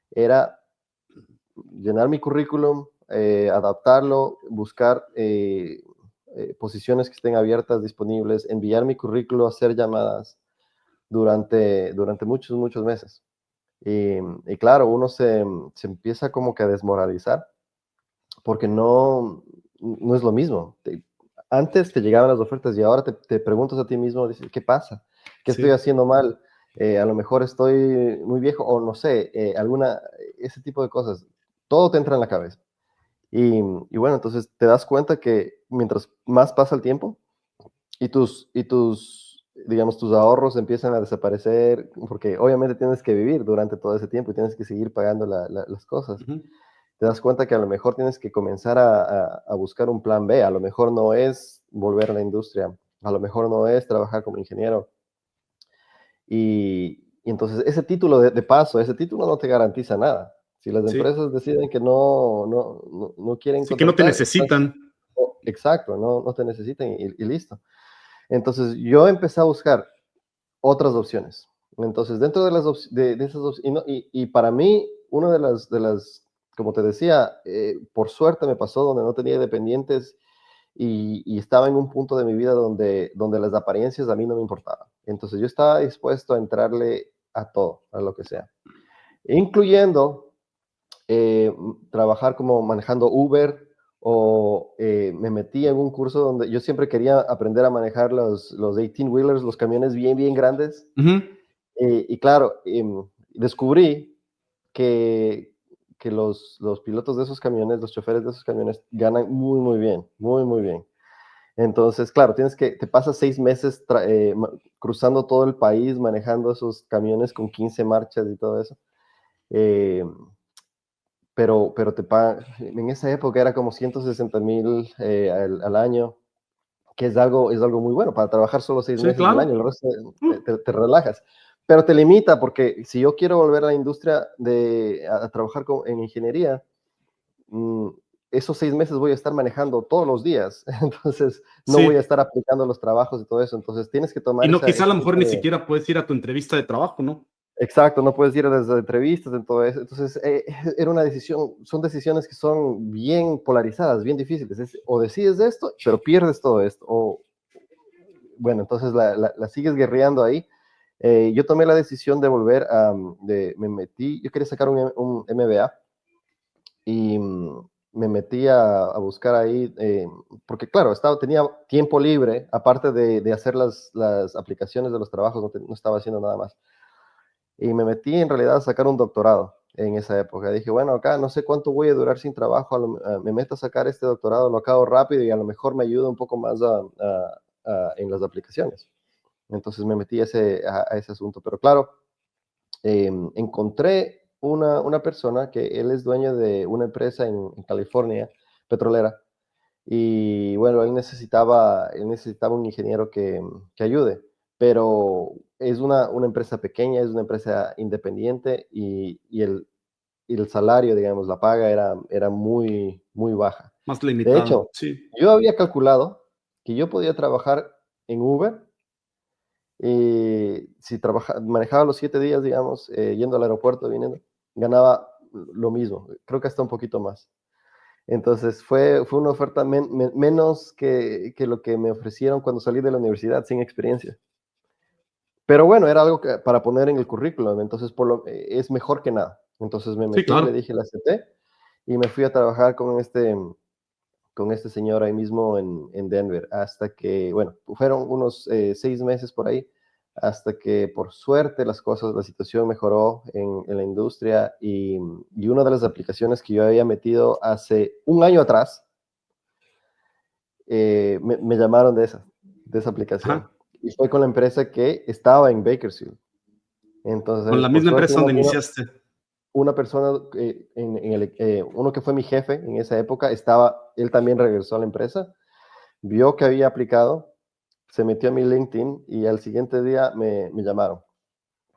era llenar mi currículum, adaptarlo, buscar posiciones que estén abiertas, disponibles, enviar mi currículum, hacer llamadas. durante muchos, muchos meses. Y claro, uno se empieza como que a desmoralizar porque no es lo mismo. Antes te llegaban las ofertas y ahora te preguntas a ti mismo, dices, ¿qué pasa? ¿Qué estoy Sí, haciendo mal? A lo mejor estoy muy viejo o no sé, ese tipo de cosas. Todo te entra en la cabeza. Y bueno, entonces te das cuenta que mientras más pasa el tiempo digamos, tus ahorros empiezan a desaparecer, porque obviamente tienes que vivir durante todo ese tiempo y tienes que seguir pagando las cosas. ujú, Te das cuenta que a lo mejor tienes que comenzar a buscar un plan B. A lo mejor no es volver a la industria, a lo mejor no es trabajar como ingeniero. Y entonces ese título de paso, ese título no te garantiza nada. Si las sí. empresas deciden que no quieren Sí, que no te contratar, necesitan. exacto, no te necesitan y listo. Entonces yo empecé a buscar otras opciones. Entonces, dentro de, de esas opciones, y para mí, una como te decía, por suerte me pasó donde no tenía dependientes y estaba en un punto de mi vida donde las apariencias a mí no me importaban. Entonces, yo estaba dispuesto a entrarle a todo, a lo que sea, incluyendo trabajar como manejando Uber o me metí en un curso donde yo siempre quería aprender a manejar los 18-wheelers, los camiones bien, bien grandes. Ujú. Y claro, descubrí que, que los pilotos de esos camiones, los choferes de esos camiones, ganan muy, muy bien, muy, muy bien. Entonces, claro, te pasas 6 meses cruzando todo el país, manejando esos camiones con 15 marchas y todo eso. Eh, pero te pagan, en esa época era como 160,000 al año, que es algo muy bueno para trabajar solo seis Sí, meses del claro. año, el resto Mm. te relajas. Pero te limita porque si yo quiero volver a la industria a trabajar en ingeniería, mm, esos 6 meses voy a estar manejando todos los días, entonces no voy a Sí. estar aplicando los trabajos y todo eso, entonces tienes que Y tomar no, quizá a ese lo mejor tipo ni de... siquiera puedes ir a tu entrevista de trabajo, ¿no? Exacto, no puedes ir a las entrevistas, en todo eso. Entonces, era una decisión, son decisiones que son bien polarizadas, bien difíciles. O decides esto, pero pierdes todo esto. O, bueno, entonces la sigues guerreando ahí. Yo tomé la decisión de volver me metí, yo quería sacar un MBA y me metí a buscar ahí, porque claro, tenía tiempo libre, aparte de hacer las aplicaciones de los trabajos, no estaba haciendo nada más. Y me metí en realidad a sacar un doctorado en esa época. Dije, bueno, acá no sé cuánto voy a durar sin trabajo, me meto a sacar este doctorado, lo acabo rápido y a lo mejor me ayuda un poco más en las aplicaciones. Entonces me metí a ese asunto. Pero claro, encontré una persona que él es dueño de una empresa en California, petrolera, y bueno, él necesitaba un ingeniero que ayude, pero es una empresa pequeña, es una empresa independiente y el salario, digamos, la paga era muy, muy baja. Más De limitado. hecho, Sí. yo había calculado que yo podía trabajar en Uber y si manejaba los 7 días, digamos, yendo al aeropuerto, viniendo, ganaba lo mismo, creo que hasta un poquito más. Entonces fue una oferta menos que lo que me ofrecieron cuando salí de la universidad sin experiencia. Pero bueno, era algo para poner en el currículum, entonces es mejor que nada. Entonces me Sí, metí, le claro. dije, la acepté y me fui a trabajar con este señor ahí mismo en Denver, hasta que, bueno, fueron unos 6 meses por ahí, hasta que por suerte la situación mejoró en la industria y una de las aplicaciones que yo había metido hace un año atrás, me llamaron de esa aplicación. Ajá. Y fue con la empresa que estaba en Bakersfield. Con Entonces, la por misma suerte, empresa donde iniciaste. una persona, uno que fue mi jefe en esa época, él también regresó a la empresa, vio que había aplicado, se metió a mi LinkedIn y al siguiente día me llamaron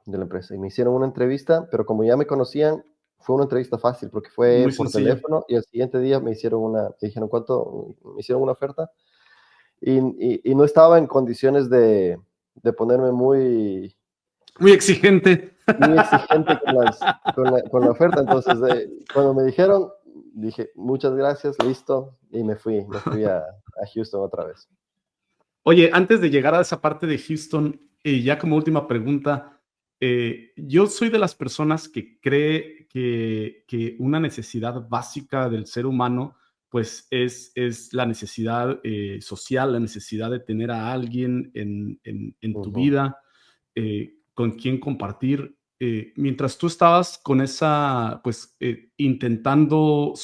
de la empresa y me hicieron una entrevista, pero como ya me conocían, fue una entrevista fácil porque fue Muy por sencillo. teléfono y al siguiente día me dijeron cuánto, me hicieron una oferta y no estaba en condiciones de ponerme muy, Muy exigente. muy exigente con la oferta. Entonces, cuando me dijeron, dije, muchas gracias, listo, y me fui a Houston otra vez. Oye, antes de llegar a esa parte de Houston, Y ya como última pregunta, yo soy de las personas que cree que una necesidad básica del ser humano, pues es la necesidad social, la necesidad de tener a alguien en tu Ujú, vida, con quien compartir. Mientras tú estabas con esa, pues intentando,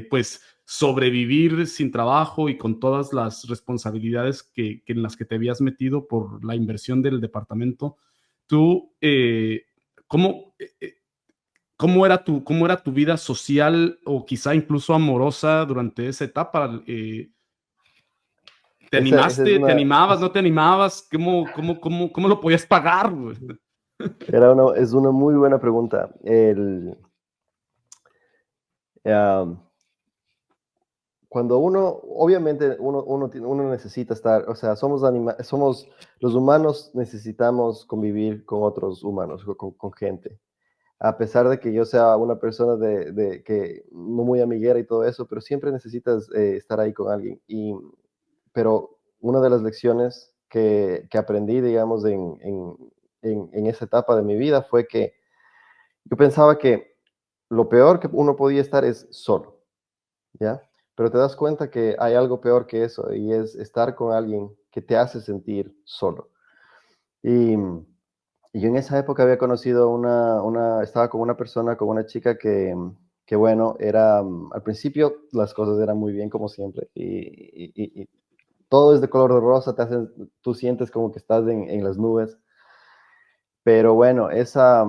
pues sobrevivir sin trabajo y con todas las responsabilidades que en las que te habías metido por la inversión del departamento, tú, ¿cómo, cómo era tu vida social o quizá incluso amorosa durante esa etapa? ¿Te esa es animaste? ¿Te una, animabas? ¿No te animabas? ¿Cómo lo podías pagar, güey? es una muy buena pregunta. Am, Cuando obviamente uno necesita estar, o sea, los humanos necesitamos convivir con otros humanos, con gente. A pesar de que yo sea una persona que no muy amiguera y todo eso, pero siempre necesitas estar ahí con alguien. Pero una de las lecciones que aprendí, digamos, en esa etapa de mi vida fue que yo pensaba que lo peor que uno podía estar es solo, ¿ya? Pero te das cuenta que hay algo peor que eso y es estar con alguien que te hace sentir solo. Y, y yo en esa época había conocido estaba con una persona, con una chica que bueno, al principio las cosas eran muy bien como siempre y todo es de color de rosa, tú sientes como que estás en las nubes, pero bueno, esa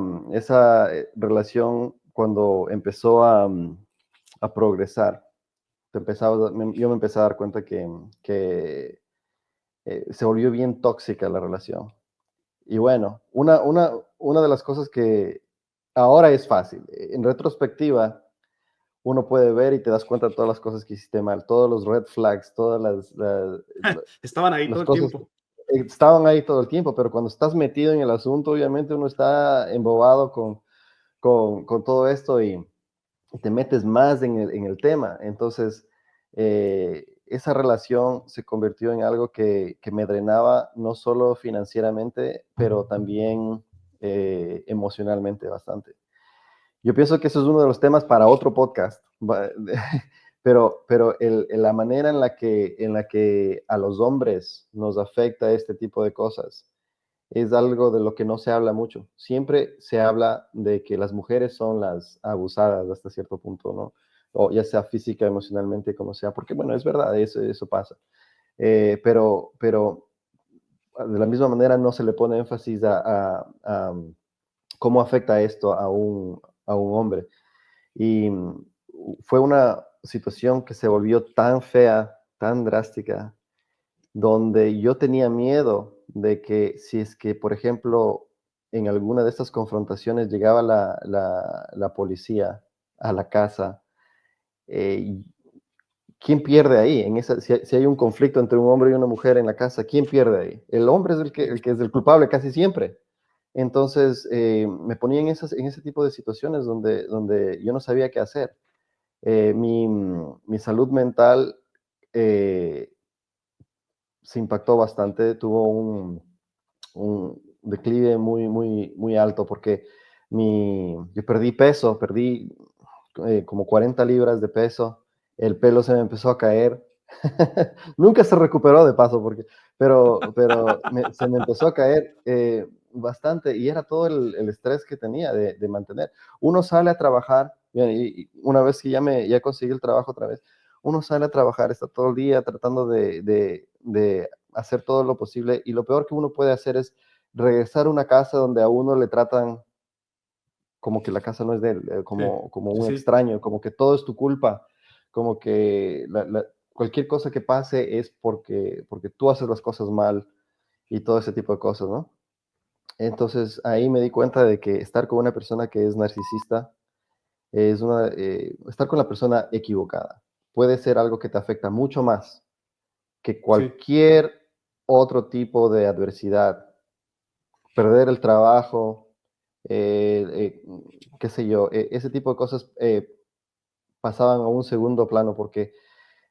relación cuando empezó a progresar, yo me empecé a dar cuenta que se volvió bien tóxica la relación. Y bueno, una de las cosas que ahora es fácil, en retrospectiva, uno puede ver y te das cuenta de todas las cosas que hiciste mal, todos los red flags, todas Estaban ahí todo las el cosas tiempo. estaban ahí todo el tiempo, pero cuando estás metido en el asunto, obviamente uno está embobado con todo esto y te metes más en el tema. Entonces, esa relación se convirtió en algo que me drenaba no solo financieramente, pero también emocionalmente bastante. Yo pienso que eso es uno de los temas para otro podcast, pero la manera en la que a los hombres nos afecta este tipo de cosas es algo de lo que no se habla mucho. Siempre se habla de que las mujeres son las abusadas hasta cierto punto, ¿no? O ya sea física, emocionalmente, como sea, porque bueno, es verdad, eso pasa. Pero de la misma manera no se le pone énfasis a cómo afecta esto a un hombre. Y fue una situación que se volvió tan fea, tan drástica, donde yo tenía miedo de que si es que, por ejemplo, en alguna de estas confrontaciones llegaba la policía a la casa, eh, ¿quién pierde ahí? Si hay un conflicto entre un hombre y una mujer en la casa, ¿quién pierde ahí? El hombre es el que es el culpable casi siempre. Entonces, me ponía en ese tipo de situaciones donde yo no sabía qué hacer. Mi salud mental eh, se impactó bastante, tuvo un declive muy, muy, muy alto porque yo perdí peso, perdí como 40 libras de peso, el pelo se me empezó a caer, nunca se recuperó de paso, pero se me empezó a caer bastante y era todo el estrés que tenía de mantener. Uno sale a trabajar, y una vez que ya conseguí el trabajo otra vez, uno sale a trabajar, está todo el día tratando de hacer todo lo posible y lo peor que uno puede hacer es regresar a una casa donde a uno le tratan como que la casa no es de él, Sí, como sí, un sí. extraño, como que todo es tu culpa, como que cualquier cosa que pase es porque tú haces las cosas mal y todo ese tipo de cosas, ¿no? Entonces ahí me di cuenta de que estar con una persona que es narcisista estar con la persona equivocada. Puede ser algo que te afecta mucho más que Sí. cualquier otro tipo de adversidad, perder el trabajo, qué sé yo, ese tipo de cosas pasaban a un segundo plano porque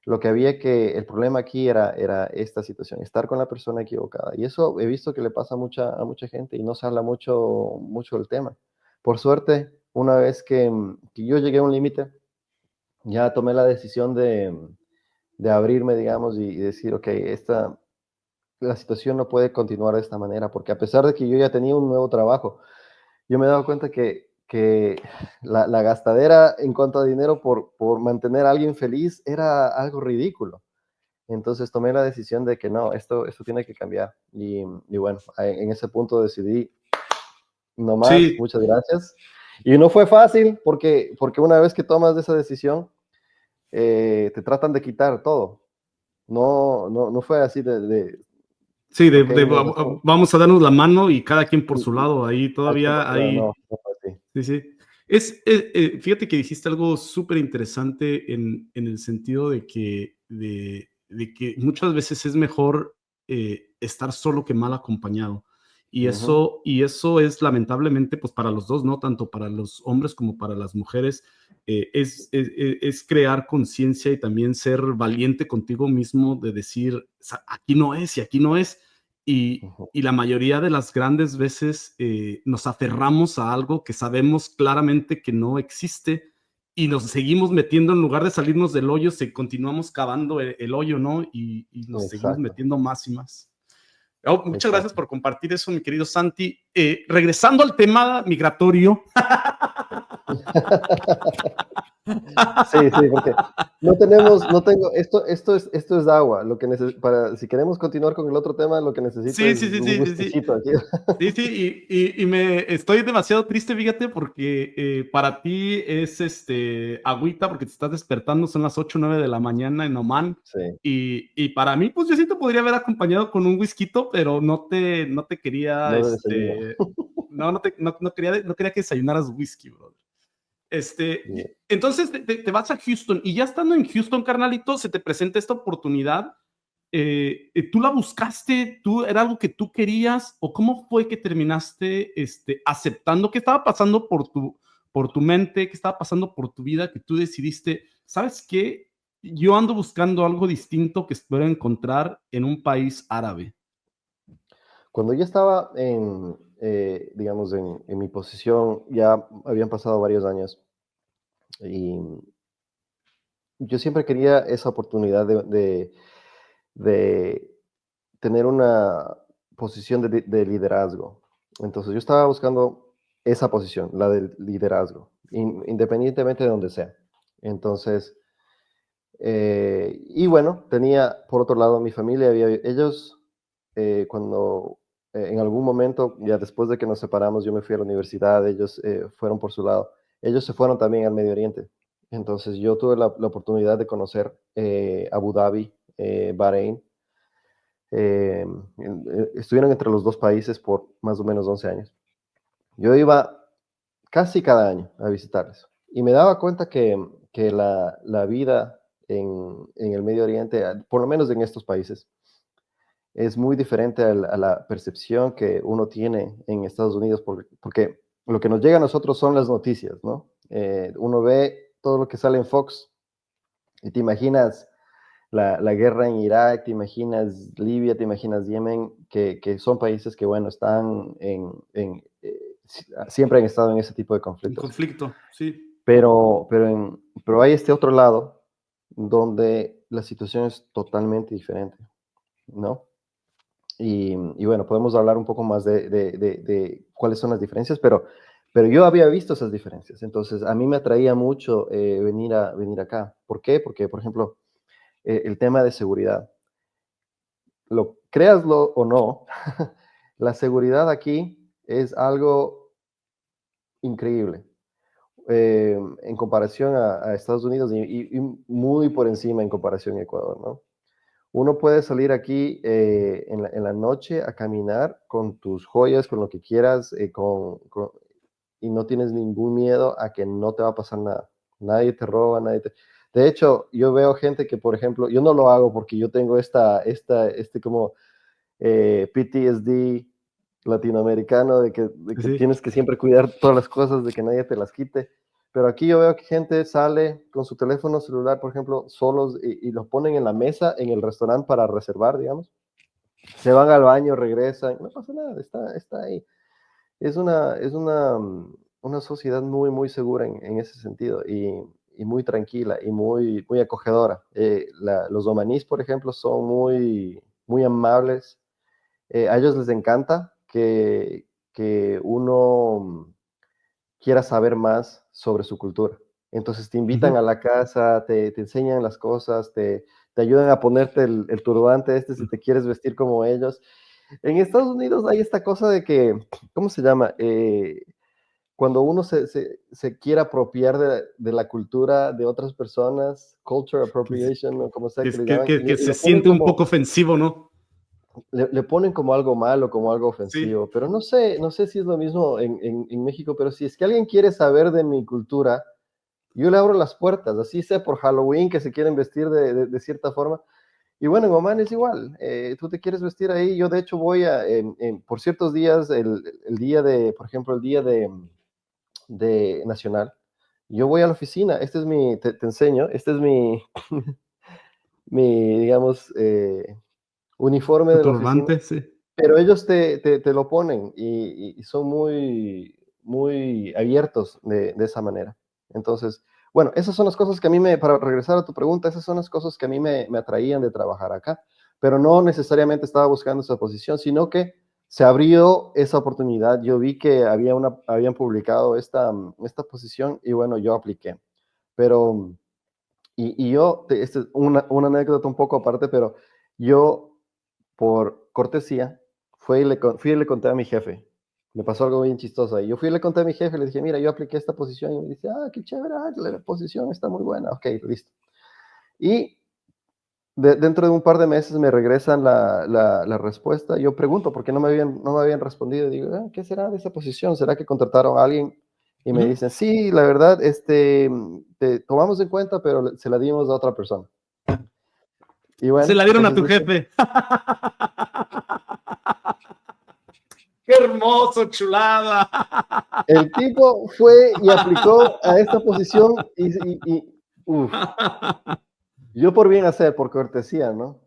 El problema aquí era esta situación, estar con la persona equivocada. Y eso he visto que le pasa a mucha gente y no se habla mucho del tema. Por suerte, una vez que yo llegué a un límite, ya tomé la decisión de abrirme, digamos, y decir, ok, la situación no puede continuar de esta manera, porque a pesar de que yo ya tenía un nuevo trabajo, yo me he dado cuenta que la gastadera en cuanto a dinero por mantener a alguien feliz era algo ridículo. Entonces tomé la decisión de que no, esto tiene que cambiar. Y bueno, en ese punto decidí, no más, Sí, muchas gracias. Y no fue fácil porque una vez que tomas esa decisión, te tratan de quitar todo. No fue así sí, ok, nos dejamos. vamos a darnos la mano y cada quien por Y, su y lado, ahí al todavía contrario, hay, no fue así. sí, sí. Fíjate que dijiste algo súper interesante en el sentido de que muchas veces es mejor estar solo que mal acompañado. Ujú, Y eso es lamentablemente pues para los dos, ¿no? Tanto para los hombres como para las mujeres. Es crear conciencia y también ser valiente contigo mismo de decir, aquí no es y aquí no es. ujú. Y la mayoría de las grandes veces nos aferramos a algo que sabemos claramente que no existe y nos seguimos metiendo en lugar de salirnos del hoyo, continuamos cavando el hoyo, ¿no? Y nos seguimos Exacto, metiendo más y más. Oh, muchas gracias exacto. por compartir eso, mi querido Santi. Regresando al tema migratorio. Sí, sí, porque no tengo, esto es agua. Si queremos continuar con el otro tema, lo que necesito Sí, es sí, sí, un sí, sí, sí. whiskycito aquí. Sí, sí, y me estoy demasiado triste, fíjate, porque para ti es agüita, porque te estás despertando, son las 8 o 9 de la mañana en Oman, Sí, y para mí, pues yo sí te podría haber acompañado con un whisky, pero no te quería, no de desayuno. no quería que desayunaras whisky, bro. Bien. Entonces te vas a Houston, y ya estando en Houston, carnalito, se te presenta esta oportunidad. ¿Tú la buscaste? ¿Era algo que tú querías? ¿O cómo fue que terminaste aceptando? ¿Qué estaba pasando por tu mente? ¿Qué estaba pasando por tu vida? Que tú decidiste, ¿sabes qué? Yo ando buscando algo distinto que espero encontrar en un país árabe. Cuando yo estaba digamos, en mi posición, ya habían pasado varios años y yo siempre quería esa oportunidad de tener una posición de liderazgo. Entonces yo estaba buscando esa posición, la del liderazgo, independientemente de donde sea. Entonces, y bueno, tenía por otro lado mi familia, ellos cuando en algún momento, ya después de que nos separamos, yo me fui a la universidad, ellos fueron por su lado, ellos se fueron también al Medio Oriente. Entonces yo tuve la oportunidad de conocer Abu Dhabi, Bahrein, estuvieron entre los dos países por más o menos 11 años. Yo iba casi cada año a visitarles y me daba cuenta que la vida en el Medio Oriente, por lo menos en estos países, es muy diferente a la percepción que uno tiene en Estados Unidos, porque lo que nos llega a nosotros son las noticias, ¿no? Uno ve todo lo que sale en Fox y te imaginas la guerra en Irak, te imaginas Libia, te imaginas Yemen, que son países que, bueno, están siempre han estado en ese tipo de Un conflictos. conflicto, sí. Pero hay este otro lado donde la situación es totalmente diferente, ¿no? Y bueno, podemos hablar un poco más de cuáles son las diferencias, pero yo había visto esas diferencias, entonces a mí me atraía mucho venir acá. ¿Por qué? Porque, por ejemplo, el tema de seguridad. Lo créaslo o no, la seguridad aquí es algo increíble en comparación a Estados Unidos y muy por encima en comparación a Ecuador, ¿no? Uno puede salir aquí en la noche a caminar con tus joyas, con lo que quieras, y no tienes ningún miedo a que no te va a pasar nada. Nadie te roba, De hecho, yo veo gente que, por ejemplo, yo no lo hago porque yo tengo este como PTSD latinoamericano de que Sí. tienes que siempre cuidar todas las cosas, de que nadie te las quite. Pero aquí yo veo que gente sale con su teléfono celular, por ejemplo, solos y lo ponen en la mesa en el restaurante para reservar, digamos. Se van al baño, regresan, no pasa nada, está ahí. Es una sociedad muy, muy segura en ese sentido y muy tranquila y muy, muy acogedora. Los omaníes, por ejemplo, son muy, muy amables. A ellos les encanta que uno quiera saber más sobre su cultura. Entonces te invitan a Ujú. la casa, te enseñan las cosas, te ayudan a ponerte el turbante este si te quieres vestir como ellos. En Estados Unidos hay esta cosa de que, ¿cómo se llama? Cuando uno se quiere apropiar de la cultura de otras personas, culture Que, se- appropriation, o como sea que, que le que, llaman, que- que se lo ponen siente un como, poco ofensivo, ¿no? le ponen como algo malo, como algo Sí. ofensivo, pero no sé si es lo mismo en México, pero si es que alguien quiere saber de mi cultura, yo le abro las puertas, así sea por Halloween, que se quieren vestir de cierta forma. Y bueno, en Oman es igual, tú te quieres vestir ahí, yo de hecho voy por ciertos días, el día de, por ejemplo, el día de Nacional, yo voy a la oficina, te enseño, este es digamos, uniforme Tu de la oficina, turbante, sí. pero ellos te lo ponen y son muy, muy abiertos de esa manera. Entonces, bueno, esas son las cosas que a mí para regresar a tu pregunta, esas son las cosas que a mí me atraían de trabajar acá, pero no necesariamente estaba buscando esa posición, sino que se abrió esa oportunidad. Yo vi que habían publicado esta posición y bueno, yo apliqué. Pero, esta es una anécdota un poco aparte, pero yo por cortesía, fui y le conté a mi jefe. Me pasó algo bien chistoso ahí. Yo fui y le conté a mi jefe, le dije, mira, yo apliqué esta posición. Y me dice, qué chévere, la posición está muy buena. Ok, listo. Y dentro de un par de meses me regresan la respuesta. Yo pregunto, ¿por qué no me habían respondido? Digo, ¿qué será de esa posición? ¿Será que contrataron a alguien? Y me Ujú. dicen, sí, la verdad, te tomamos en cuenta, pero se la dimos a otra persona. Y Se bueno, la dieron a entonces tu dije, jefe. ¡Qué hermoso, chulada! el tipo fue y aplicó a esta posición uf, yo por bien hacer, por cortesía, ¿no?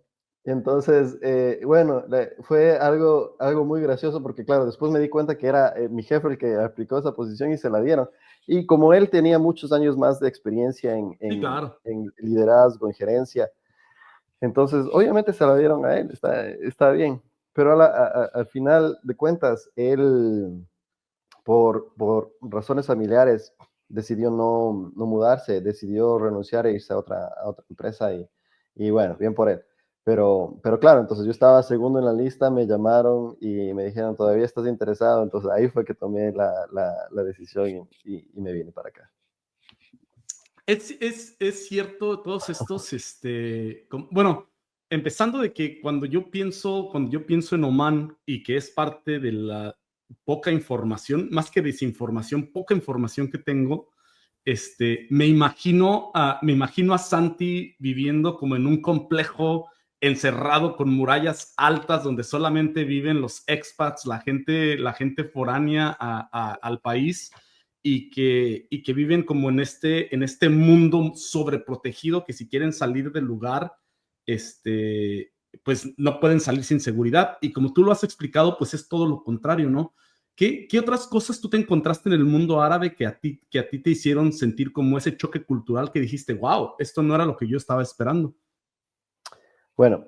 Entonces, bueno, fue algo muy gracioso porque, claro, después me di cuenta que era mi jefe el que aplicó esa posición y se la dieron. Y como él tenía muchos años más de experiencia en, Sí, en, claro. en liderazgo, en gerencia, entonces obviamente se la dieron a él, está bien. Pero al final de cuentas, él por razones familiares, decidió no mudarse, decidió renunciar e irse a otra empresa y bueno, bien por él. Pero claro, entonces yo estaba segundo en la lista, me llamaron y me dijeron, ¿todavía estás interesado? Entonces ahí fue que tomé la decisión y me vine para acá. Es cierto, todos estos, bueno, empezando de que cuando yo pienso en Oman y que es parte de la poca información, más que desinformación, poca información que tengo, me imagino a Santi viviendo como en un complejo encerrado con murallas altas donde solamente viven los expats, la gente foránea al país y que viven como en este mundo sobreprotegido que si quieren salir del lugar, pues no pueden salir sin seguridad. Y como tú lo has explicado, pues es todo lo contrario, ¿no? ¿Qué otras cosas tú te encontraste en el mundo árabe que a ti te hicieron sentir como ese choque cultural que dijiste, wow, esto no era lo que yo estaba esperando? Bueno,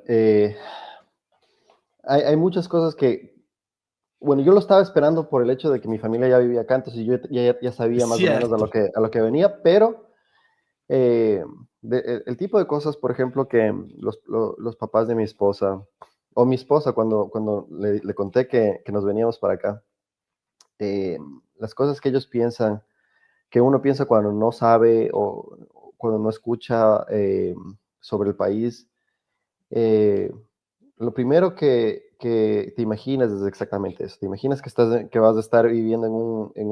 hay muchas cosas bueno, yo lo estaba esperando por el hecho de que mi familia ya vivía acá, entonces yo ya sabía Es más o menos a lo cierto. que, a lo que venía, pero Eh, el tipo de cosas, por ejemplo, que los papás de mi esposa, o mi esposa, cuando le conté que nos veníamos para acá, eh, las cosas que ellos piensan, que uno piensa cuando no sabe o cuando no escucha sobre el país, eh, lo primero que te imaginas es exactamente eso. Te imaginas que vas a estar viviendo en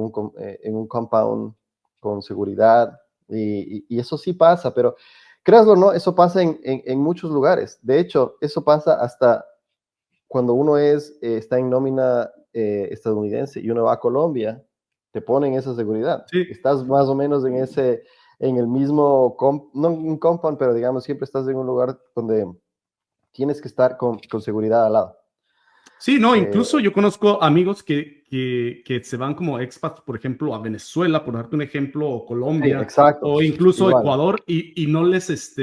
un compound con seguridad y eso sí pasa, pero créaslo o no, eso pasa en muchos lugares. De hecho, eso pasa hasta cuando uno está en nómina estadounidense y uno va a Colombia. te ponen esa seguridad. Sí. Estás más o menos en el mismo, no un compound, pero digamos, siempre estás en un lugar donde tienes que estar con seguridad al lado. Sí, no, incluso yo conozco amigos que se van como expats, por ejemplo, a Venezuela, por darte un ejemplo, o Sí, Colombia, exacto, o incluso igual. Ecuador, y no les,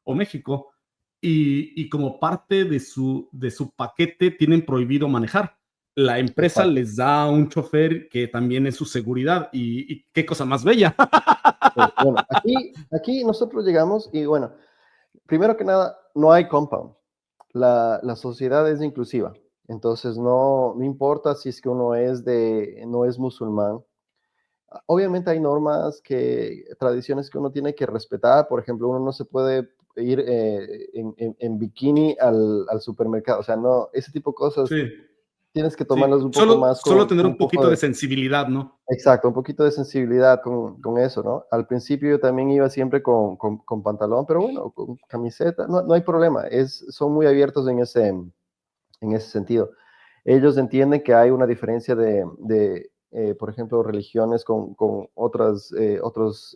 o México, y como parte de su paquete tienen prohibido manejar. La empresa Exacto. les da un chofer que también es su seguridad, y qué cosa más bella. Sí. Bueno, aquí nosotros llegamos y bueno, primero que nada, no hay compound. La sociedad es inclusiva. Entonces, no importa si es que uno no es musulmán. Obviamente hay normas tradiciones que uno tiene que respetar. Por ejemplo, uno no se puede ir en bikini al supermercado. O sea, no, ese tipo de cosas Sí, tienes que sí, tomarlas un poco más solo con tener un un poco poquito de de. sensibilidad, ¿no? Exacto, un poquito de sensibilidad con eso, ¿no? Al principio yo también iba siempre con pantalón, pero bueno, con camiseta, no hay problema, son muy abiertos en ese sentido. Ellos entienden que hay una diferencia por ejemplo, religiones con otros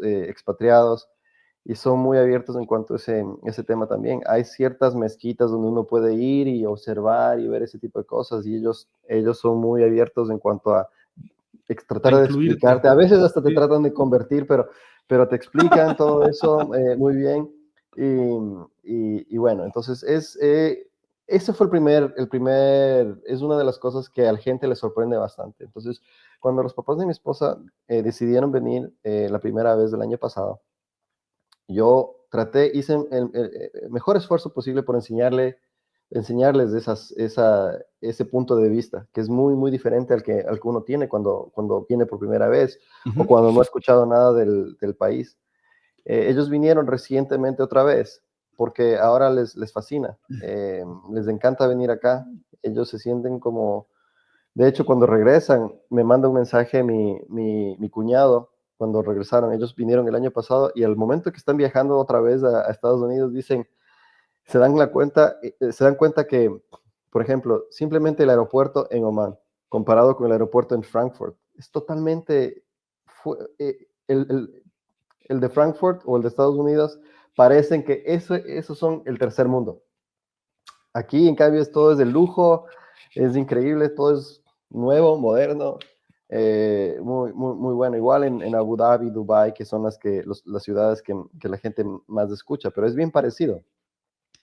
expatriados y son muy abiertos en cuanto a ese tema también. Hay ciertas mezquitas donde uno puede ir y observar y ver ese tipo de cosas y ellos son muy abiertos en cuanto a A tratar de incluirte. explicarte. A veces hasta te Sí. tratan de convertir, pero te explican todo eso muy bien. Y bueno, entonces ese fue es una de las cosas que a la gente le sorprende bastante. Entonces, cuando los papás de mi esposa decidieron venir la primera vez del año pasado, yo hice el mejor esfuerzo posible por enseñarles ese punto de vista, que es muy, muy diferente al que uno tiene cuando viene por primera vez o Ujú. cuando no ha escuchado nada del país. Ellos vinieron recientemente otra vez porque ahora les fascina, les encanta venir acá, ellos se sienten como, de hecho, cuando regresan, me manda un mensaje mi cuñado, cuando regresaron, ellos vinieron el año pasado y al momento que están viajando otra vez a Estados Unidos, dicen, se dan cuenta que, por ejemplo, simplemente el aeropuerto en Oman, comparado con el aeropuerto en Frankfurt, es totalmente, el de Frankfurt o el de Estados Unidos, parecen que esos son el tercer mundo. Aquí, en cambio, todo es de lujo, es increíble, todo es nuevo, moderno, muy, muy, muy bueno. Igual en Abu Dhabi, Dubai, que son las ciudades que la gente más escucha, pero es bien parecido.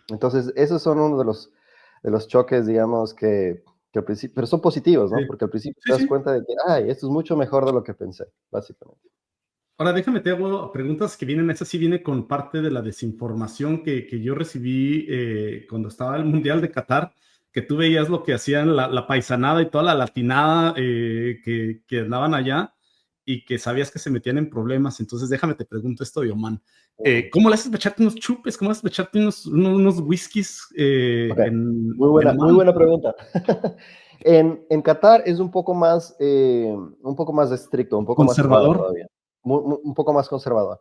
Entonces, esos son uno de los choques, digamos, que al principio, pero son positivos, ¿no? Sí, Porque al principio sí, te das sí. cuenta de que, ay, esto es mucho mejor de lo que pensé, básicamente. Ahora déjame te hago preguntas que vienen, esa sí viene con parte de la desinformación que yo recibí cuando estaba el Mundial de Qatar, que tú veías lo que hacían la paisanada y toda la latinada que andaban allá y que sabías que se metían en problemas. Entonces déjame te pregunto esto de Oman. ¿Cómo le haces para echarte unos chupes? ¿Cómo le haces para echarte unos whiskies Ok, en muy Oman? buena pregunta. En Qatar es un poco más estricto, un poco más cerrado Conservador. todavía, un poco más conservador.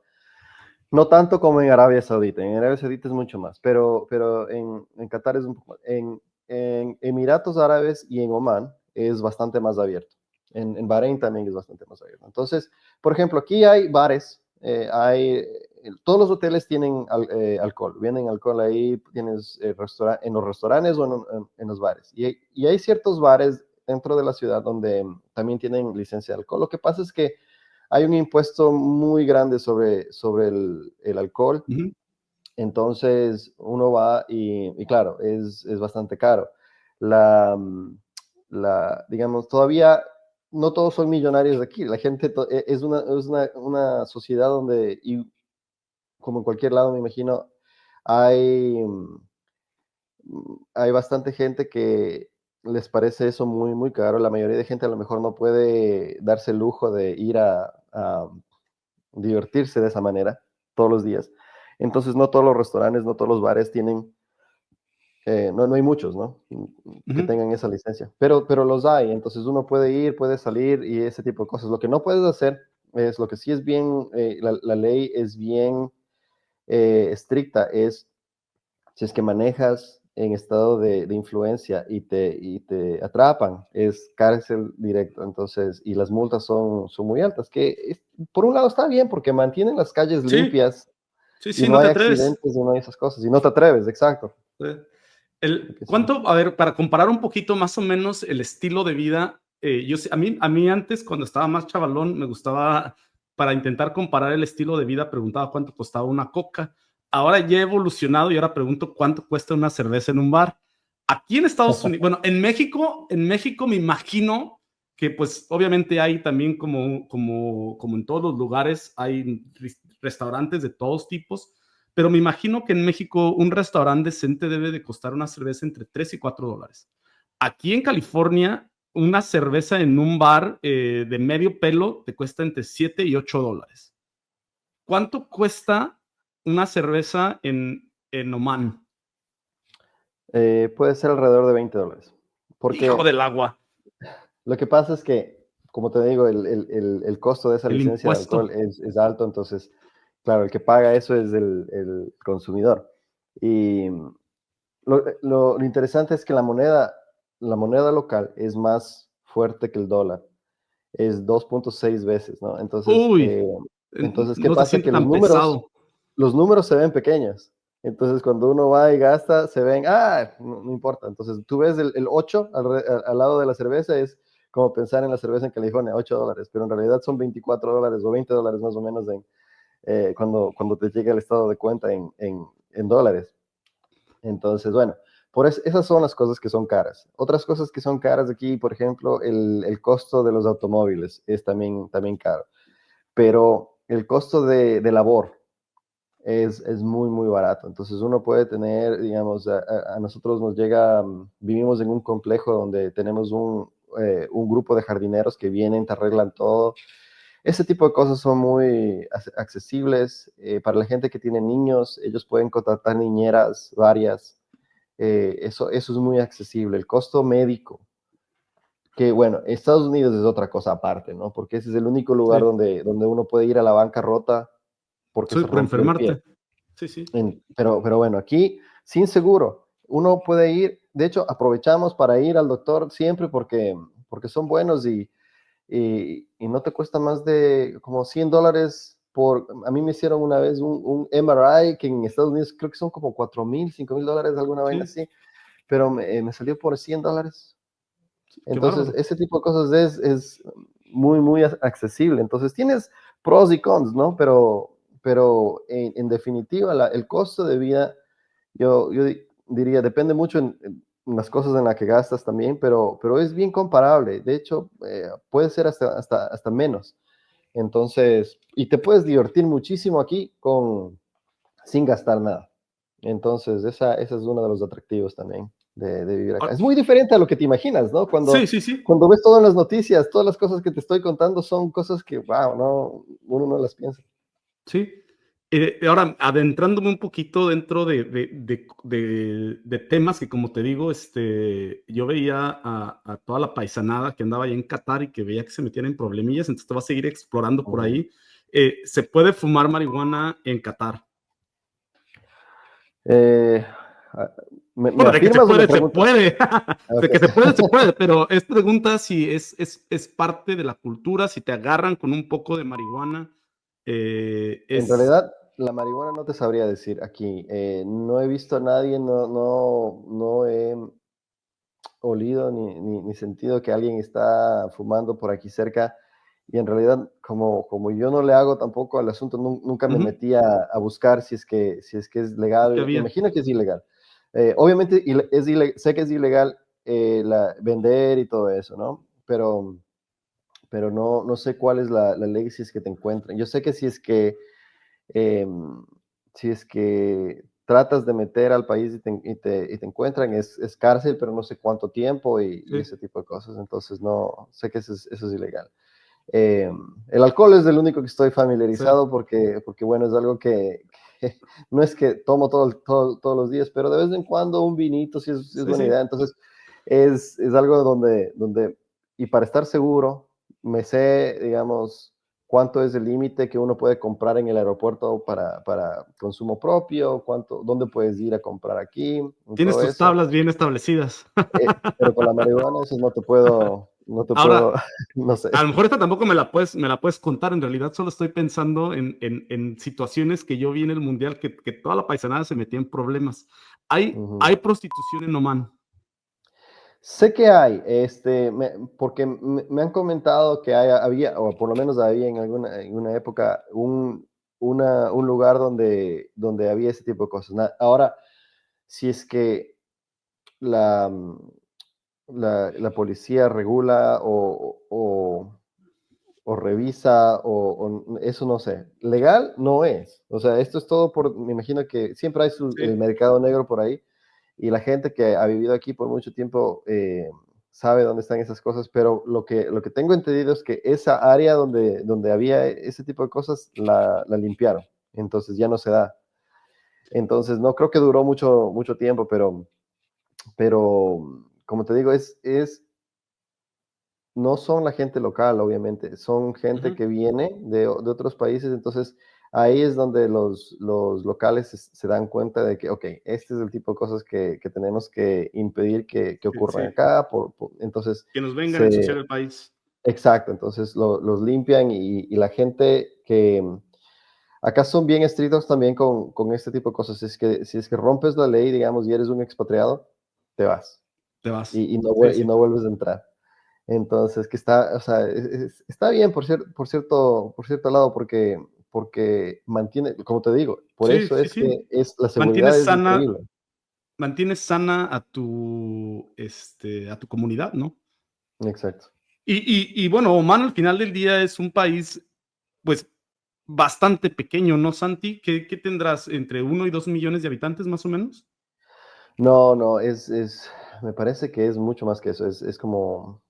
No tanto como en Arabia Saudita. En Arabia Saudita es mucho más, pero en Qatar es un poco, en Emiratos Árabes y en Omán es bastante más abierto. En Bahrein también es bastante más abierto. Entonces, por ejemplo, aquí hay bares, todos los hoteles tienen alcohol, vienen alcohol ahí, tienes en los restaurantes o en los bares. Y hay ciertos bares dentro de la ciudad donde también tienen licencia de alcohol. Lo que pasa es que hay un impuesto muy grande sobre el alcohol, Ujú. entonces uno va y claro, es bastante caro. La, digamos, todavía no todos son millonarios aquí, la gente es una sociedad donde, y como en cualquier lado me imagino, hay, hay bastante gente que les parece eso muy, muy caro. La mayoría de gente a lo mejor no puede darse el lujo de ir a divertirse de esa manera todos los días. Entonces, no todos los restaurantes, no todos los bares tienen, no hay muchos, ¿no? Que Ujú. tengan esa licencia, pero los hay. Entonces, uno puede ir, puede salir y ese tipo de cosas. Lo que no puedes hacer es, lo que sí es bien, la ley es bien estricta, es si es que manejas en estado de influencia y te atrapan, es cárcel directo. Entonces, y las multas son muy altas, por un lado está bien porque mantienen las calles Sí, limpias sí, y sí, no no te hay atreves. accidentes y no hay esas cosas, y no te atreves, exacto. Porque sí. ¿Cuánto, a ver, para comparar un poquito más o menos el estilo de vida, a mí antes, cuando estaba más chavalón, me gustaba, para intentar comparar el estilo de vida, preguntaba cuánto costaba una coca. Ahora ya he evolucionado y ahora pregunto cuánto cuesta una cerveza en un bar. Aquí en Estados Unidos, bueno, en México me imagino que pues obviamente hay también como en todos los lugares, hay restaurantes de todos tipos, pero me imagino que en México un restaurante decente debe de costar una cerveza entre $3 y $4. Aquí en California, una cerveza en un bar de medio pelo te cuesta entre $7 y $8. ¿Cuánto cuesta una cerveza en Oman? Puede ser alrededor de $20. Hijo Porque del agua, lo que pasa es que, como te digo, el costo de esa el licencia de alcohol impuesto. es alto, entonces, claro, el que paga eso es el consumidor. Y lo interesante es que la moneda local es más fuerte que el dólar, es 2.6 veces, ¿no? Uy, Entonces, ¿qué no se pasa? siente Que tan pesado. los números se ven pequeños. Entonces, cuando uno va y gasta, se ven, no importa. Entonces, tú ves el 8 al lado de la cerveza, es como pensar en la cerveza en California, $8, pero en realidad son $24 o $20 más o menos cuando te llega el estado de cuenta en dólares. Entonces, bueno, esas son las cosas que son caras. Otras cosas que son caras aquí, por ejemplo, el costo de los automóviles es también caro, pero el costo de labor es muy, muy barato. Entonces uno puede tener, digamos, a nosotros nos llega, vivimos en un complejo donde tenemos un grupo de jardineros que vienen, te arreglan todo. Ese tipo de cosas son muy accesibles. Para la gente que tiene niños, ellos pueden contratar niñeras varias. Eso es muy accesible. El costo médico, que bueno, Estados Unidos es otra cosa aparte, ¿no? Porque ese es el único lugar Sí, donde uno puede ir a la bancarrota porque soy se por rompió el pie. enfermarte. Sí, sí. Pero bueno, aquí sin seguro, uno puede ir, de hecho, aprovechamos para ir al doctor siempre porque son buenos y no te cuesta más de como $100 a mí me hicieron una vez un MRI que en Estados Unidos creo que son como $4,000, $5,000, alguna vaina Sí, así, pero me salió por $100. qué Entonces, bárbaro. ese tipo de cosas es muy, muy accesible. Entonces, tienes pros y cons, ¿no? Pero en definitiva, el costo de vida, yo diría, depende mucho en las cosas en las que gastas también, pero es bien comparable. De hecho, puede ser hasta menos. Entonces, y te puedes divertir muchísimo aquí sin gastar nada. Entonces, esa es uno de los atractivos también de vivir acá. Ah, Es muy diferente a lo que te imaginas, ¿no? sí, sí, sí. Cuando ves todo en las noticias, todas las cosas que te estoy contando son cosas que, wow, no, uno no las piensa. Sí. Ahora, adentrándome un poquito dentro de temas que, como te digo, yo veía a toda la paisanada que andaba allá en Qatar y que veía que se metían en problemillas, entonces te vas a seguir explorando por Ujú. ahí. ¿Se puede fumar marihuana en Qatar? Eh, ah, ¿Me Bueno, de que se afirmas o me puede, se preguntas? puede. De Ok. que se puede, pero es pregunta si es parte de la cultura, si te agarran con un poco de marihuana. En realidad, la marihuana no te sabría decir aquí. No he visto a nadie, no he olido ni sentido que alguien está fumando por aquí cerca. Y en realidad, como yo no le hago tampoco al asunto, nunca me Ujú, metí a buscar si es que es que legal. Me había. imagino que es ilegal. Obviamente sé que es ilegal vender y todo eso, ¿no? Pero no sé cuál es la ley si es que te encuentran. Yo sé que em, si es que tratas de meter al país y te encuentran, es cárcel, pero no sé cuánto tiempo y Sí, ese tipo de cosas. Entonces, no sé que eso es ilegal. El alcohol es el único que estoy sí, familiarizado porque bueno, es algo que no es que tomo todos los días, pero de vez en cuando un vinito si es sí, buena sí. idea. Entonces, es algo y para estar seguro, me sé, digamos, cuánto es el límite que uno puede comprar en el aeropuerto para consumo propio, dónde puedes ir a comprar aquí, y Tienes todo tus eso. tablas bien establecidas. Pero con la marihuana eso no te puedo, Ahora, no sé. a lo mejor esta tampoco me la puedes contar. En realidad, solo estoy pensando en situaciones que yo vi en el mundial que toda la paisanada se metía en problemas. Ujú. Hay prostitución en Oman. Sé que hay, porque me han comentado que había, o por lo menos había en una época, un lugar donde había ese tipo de cosas. Ahora, si es que la, la policía regula o revisa, eso no sé. Legal no es. O sea, esto es todo me imagino que siempre hay el Sí. mercado negro por ahí y la gente que ha vivido aquí por mucho tiempo sabe dónde están esas cosas, pero lo que tengo entendido es que esa área donde había ese tipo de cosas la limpiaron, entonces ya no se da. Entonces no creo que duró mucho tiempo, pero como te digo, no son la gente local, obviamente, son gente Ujú. que viene de otros países, entonces ahí es donde los locales se dan cuenta de que, ok, este es el tipo de cosas que tenemos que impedir que ocurran Sí, acá, entonces, que nos vengan a ensuciar el país. exacto, entonces los limpian y la gente acá son bien estrictos también con este tipo de cosas, si es que rompes la ley, digamos, y eres un expatriado, te vas Te vas. y no vuelves a entrar. Entonces, que está, o sea, está bien por cierto lado, porque mantiene, como te digo, por Sí, eso sí, es sí. que la seguridad Mantienes es sana, increíble. mantienes sana a tu comunidad, ¿no? Exacto. Y bueno, Oman al final del día es un país, pues, bastante pequeño, ¿no, Santi? ¿Qué tendrás? ¿Entre 1 y 2 millones de habitantes, más o menos? No, no, me parece que es mucho más que eso, es como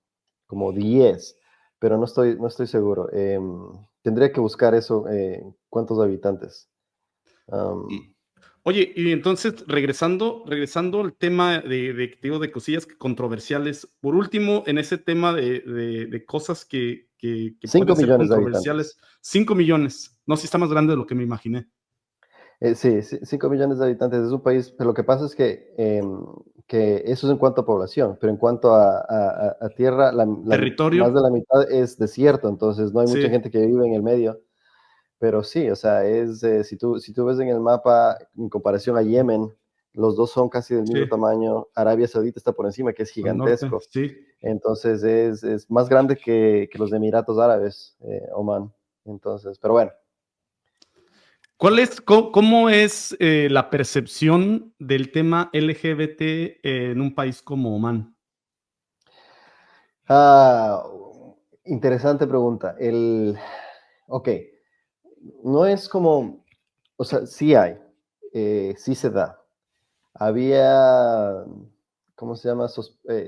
10, pero no estoy seguro. Tendría que buscar eso, cuántos habitantes. Am, Y, oye, y entonces, regresando al tema te digo, de cosillas controversiales, por último, en ese tema de cosas que 5 pueden ser millones de habitantes. controversiales, 5 millones. No, si está más grande de lo que me imaginé. Sí, 5 millones de habitantes es un país, pero lo que pasa es que eso es en cuanto a población, pero en cuanto a tierra, Territorio, más de la mitad es desierto, entonces no hay mucha sí, gente que vive en el medio, pero sí, o sea, si tú ves en el mapa, en comparación a Yemen, los dos son casi del mismo sí, tamaño, Arabia Saudita está por encima, que es al norte, gigantesco, sí. entonces es más grande que los Emiratos Árabes, Oman, entonces, pero bueno. ¿Cómo es la percepción del tema LGBT en un país como Oman? Ah, interesante pregunta. Ok, no es como, o sea, sí hay, sí se da. Había, ¿cómo se llama?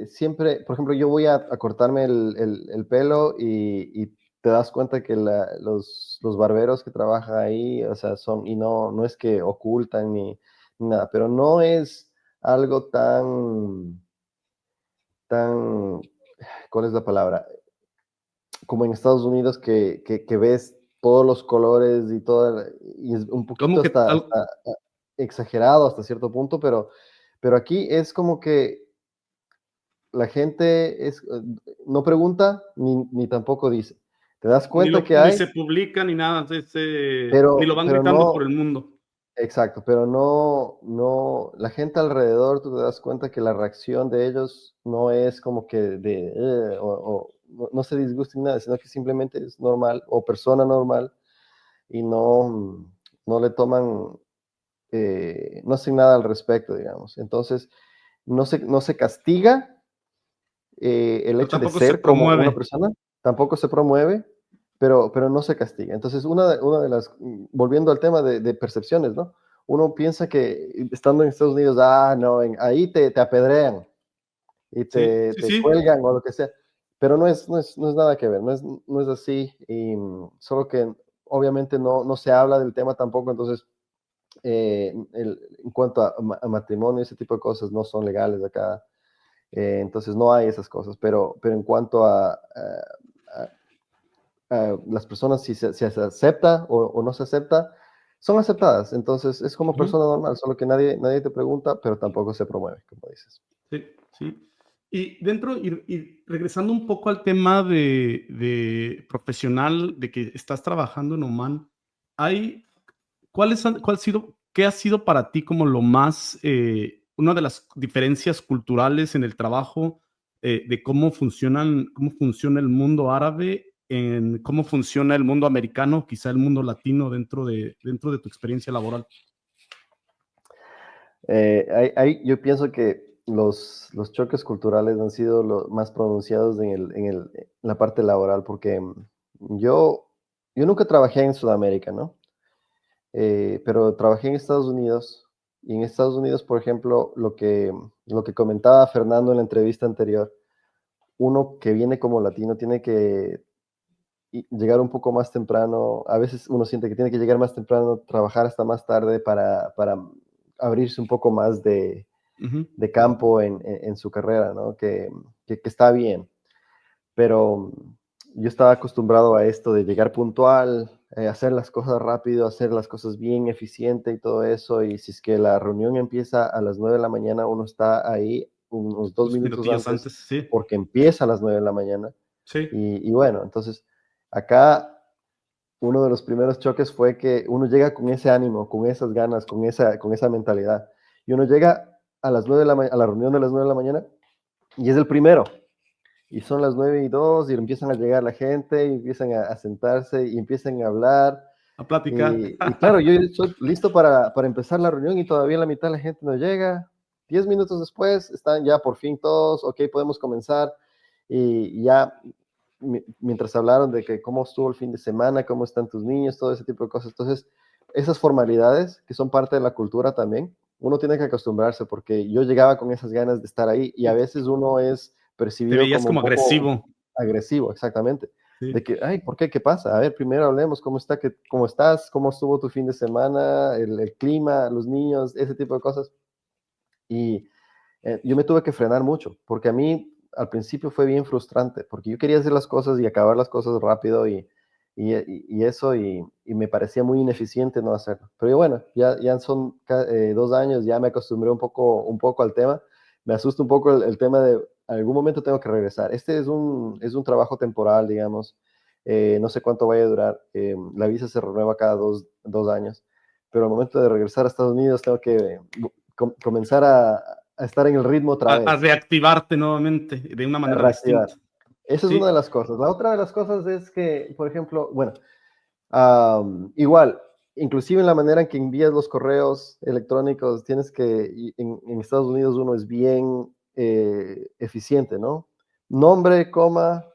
Siempre, por ejemplo, yo voy a cortarme el pelo y te das cuenta que los barberos que trabajan ahí, o sea, y no es que ocultan ni nada, pero no es algo tan, ¿cuál es la palabra? Como en Estados Unidos que ves todos los colores y es un ¿Cómo poquito que hasta exagerado hasta cierto punto, pero aquí es como que la gente no pregunta ni tampoco dice. Te das cuenta que ni hay, se publica ni nada, ni lo pero, van pero gritando por no, el mundo? exacto, pero no, la gente alrededor, tú te das cuenta que la reacción de ellos no es como que o no se disgusten nada, sino que simplemente es normal o persona normal y no le toman, no hacen nada al respecto, digamos. Entonces, no se castiga el Pero hecho de tampoco se ser como una promueve. persona, tampoco se promueve, pero no se castiga. Entonces, volviendo al tema de percepciones, ¿no? Uno piensa que estando en Estados Unidos, no, ahí te apedrean y Sí, te, sí, te sí. cuelgan o lo que sea, pero no es nada que ver, no es así, y solo que obviamente no se habla del tema tampoco, entonces en cuanto a matrimonio, ese tipo de cosas no son legales acá, entonces no hay esas cosas, pero en cuanto las personas, si se acepta o no se acepta, son aceptadas. Entonces, es como persona normal, solo que nadie te pregunta, pero tampoco se promueve, como dices. Sí, sí. Y regresando un poco al tema de profesional, de que estás trabajando en Oman, hay, ¿qué ha sido para ti como lo más, una de las diferencias culturales en el trabajo, de cómo funciona el mundo árabe, en cómo funciona el mundo americano, quizá el mundo latino dentro de tu experiencia laboral? Yo pienso que los choques culturales han sido los más pronunciados en la parte laboral, porque yo nunca trabajé en Sudamérica, ¿no? Pero trabajé en Estados Unidos, y en Estados Unidos, por ejemplo, lo que comentaba Fernando en la entrevista anterior, uno que viene como latino tiene que llegar un poco más temprano. A veces uno siente que tiene que llegar más temprano, trabajar hasta más tarde para abrirse un poco más Ujú. de campo en su carrera, ¿no? Que está bien, pero yo estaba acostumbrado a esto de llegar puntual, hacer las cosas rápido, hacer las cosas bien, eficiente y todo eso, y si es que la reunión empieza a las 9 de la mañana, uno está ahí unos 2 minutos Minutillos antes, antes, sí, porque empieza a las 9 de la mañana, sí. y bueno, entonces acá uno de los primeros choques fue que uno llega con ese ánimo, con esas ganas, con esa mentalidad, y uno llega a las 9 de a la reunión de las 9 de la mañana, y es el primero, y son las 9:02 y empiezan a llegar la gente y empiezan a sentarse y empiezan a hablar. A platicar. Y claro, yo estoy listo para empezar la reunión y todavía la mitad de la gente no llega. 10 minutos después están ya por fin todos, ok, podemos comenzar. Y ya mientras hablaron de que cómo estuvo el fin de semana, cómo están tus niños, todo ese tipo de cosas. Entonces, esas formalidades que son parte de la cultura también, uno tiene que acostumbrarse porque yo llegaba con esas ganas de estar ahí y a veces uno es Te percibido veías como un como poco agresivo. agresivo, exactamente. Sí. De que, ay, ¿por qué? ¿Qué pasa? A ver, primero hablemos, ¿cómo estás? ¿Cómo estuvo tu fin de semana? El clima, los niños, ese tipo de cosas. Y yo me tuve que frenar mucho, porque a mí al principio fue bien frustrante, porque yo quería hacer las cosas y acabar las cosas rápido y eso, y me parecía muy ineficiente no hacerlo. Pero bueno, ya son 2 años, ya me acostumbré un poco al tema. Me asusta un poco el tema de algún momento tengo que regresar. Este es un trabajo temporal, digamos. No sé cuánto vaya a durar. La visa se renueva cada dos años, pero al momento de regresar a Estados Unidos tengo que comenzar a estar en el ritmo otra A vez, reactivarte nuevamente de una a manera reactivar. distinta. Esa es una Sí, de las cosas. La otra de las cosas es que, por ejemplo, bueno, igual, inclusive en la manera en que envías los correos electrónicos, tienes que, en Estados Unidos uno es bien eficiente, ¿no? Nombre, coma,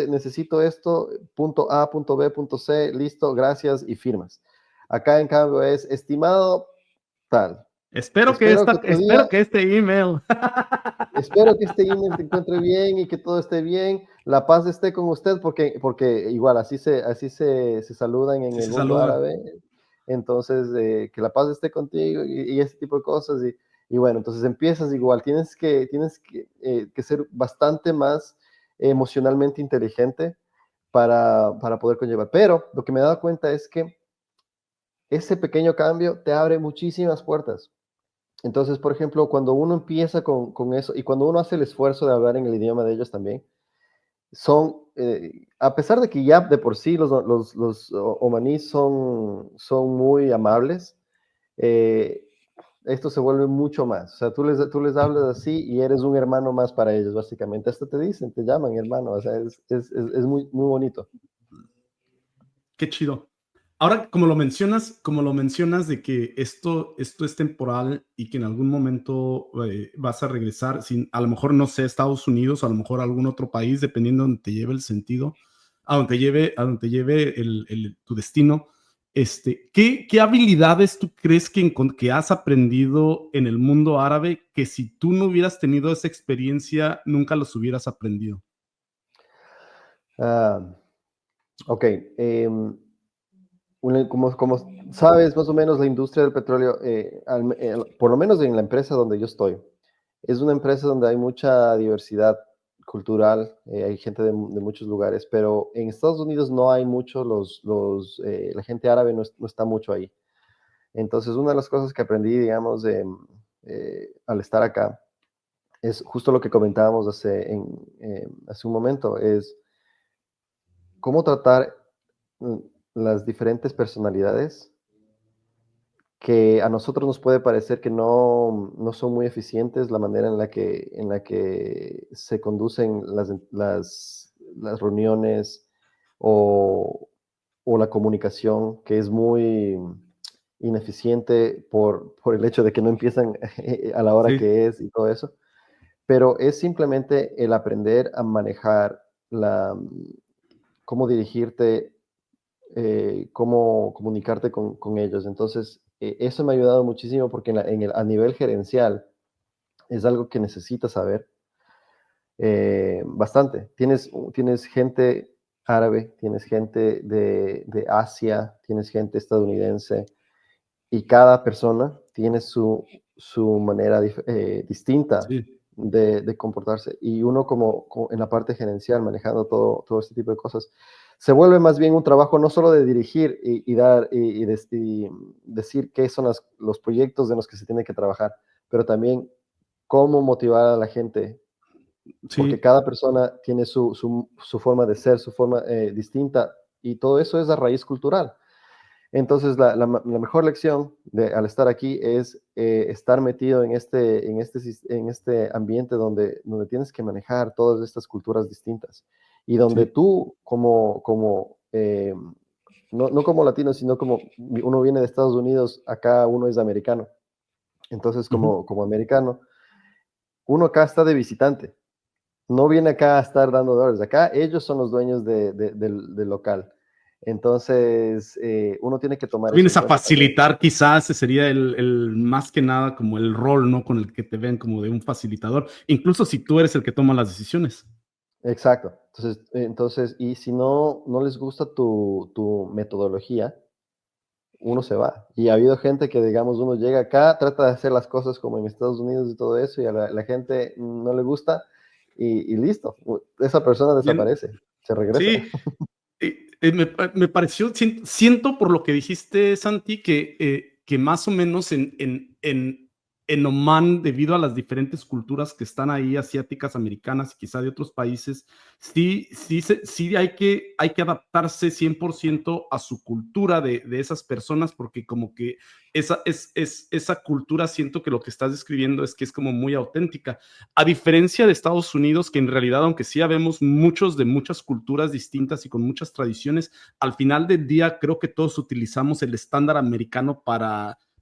necesito esto, punto A, punto B, punto C, listo, gracias y firmas. Acá en cambio es estimado tal. Espero que tu día espero que este email Espero que este email te encuentre bien y que todo esté bien. La paz esté con usted, porque igual así se saludan en sí el se mundo saluda. árabe. Entonces, que la paz esté contigo y ese tipo de cosas. Y bueno, entonces empiezas igual. Tienes que ser bastante más emocionalmente inteligente para poder conllevar. Pero lo que me he dado cuenta es que ese pequeño cambio te abre muchísimas puertas. Entonces, por ejemplo, cuando uno empieza con eso y cuando uno hace el esfuerzo de hablar en el idioma de ellos también, a pesar de que ya de por sí los omaníes son muy amables, eh, esto se vuelve mucho más. O sea, tú les hablas así y eres un hermano más para ellos, básicamente. Hasta te dicen, te llaman hermano. O sea, es muy, muy bonito. Qué chido. Ahora, como lo mencionas de que esto es temporal y que en algún momento vas a regresar, sin, a lo mejor no sé, Estados Unidos, a lo mejor a algún otro país, dependiendo de donde te lleve el sentido, a donde te lleve tu destino. ¿Qué habilidades tú crees que has aprendido en el mundo árabe que si tú no hubieras tenido esa experiencia, nunca los hubieras aprendido? Ah, ok. Como sabes, más o menos la industria del petróleo, por lo menos en la empresa donde yo estoy, es una empresa donde hay mucha diversidad cultural, hay gente de muchos lugares, pero en Estados Unidos no hay mucho, la gente árabe no está mucho ahí. Entonces, una de las cosas que aprendí, digamos, al estar acá, es justo lo que comentábamos hace un momento, es cómo tratar mm, las diferentes personalidades que a nosotros nos puede parecer que no son muy eficientes la manera en la que se conducen las reuniones o, o la comunicación, que es muy ineficiente por el hecho de que no empiezan a la hora Sí, que es y todo eso, pero es simplemente el aprender a manejar cómo dirigirte, cómo comunicarte con ellos. Entonces, eso me ha ayudado muchísimo porque a nivel gerencial es algo que necesitas saber bastante. Tienes gente árabe, tienes gente de Asia, tienes gente estadounidense y cada persona tiene su manera distinta sí, de comportarse. Y uno en la parte gerencial, manejando todo este tipo de cosas, se vuelve más bien un trabajo no solo de dirigir y decir qué son los proyectos en los que se tiene que trabajar, pero también cómo motivar a la gente, porque sí. cada persona tiene su forma de ser, su forma distinta, y todo eso es a raíz cultural. Entonces, la mejor lección al estar aquí es estar metido en este ambiente donde tienes que manejar todas estas culturas distintas y donde Sí. tú no como latino, sino como uno viene de Estados Unidos, acá uno es americano. Entonces, Ujú. como americano, uno acá está de visitante, no viene acá a estar dando dólares, acá ellos son los dueños del local. Entonces, uno tiene que tomar eso en Vienes a cuenta también. facilitar, quizás ese sería el más que nada como el rol, ¿no? Con el que te ven como de un facilitador, incluso si tú eres el que toma las decisiones. Exacto. Entonces, y si no les gusta tu metodología, uno se va. Y ha habido gente que, digamos, uno llega acá, trata de hacer las cosas como en Estados Unidos y todo eso, y a la gente no le gusta, y listo. Esa persona Bien, desaparece, se regresa. sí, me pareció, siento por lo que dijiste, Santi, que más o menos en Oman, debido a las diferentes culturas que están ahí, asiáticas, americanas y quizá de otros países, sí hay que adaptarse 100% a su cultura de esas personas, porque como que esa cultura, siento que lo que estás describiendo es que es como muy auténtica. A diferencia de Estados Unidos, que en realidad, aunque sí habemos muchos de muchas culturas distintas y con muchas tradiciones, al final del día creo que todos utilizamos el estándar americano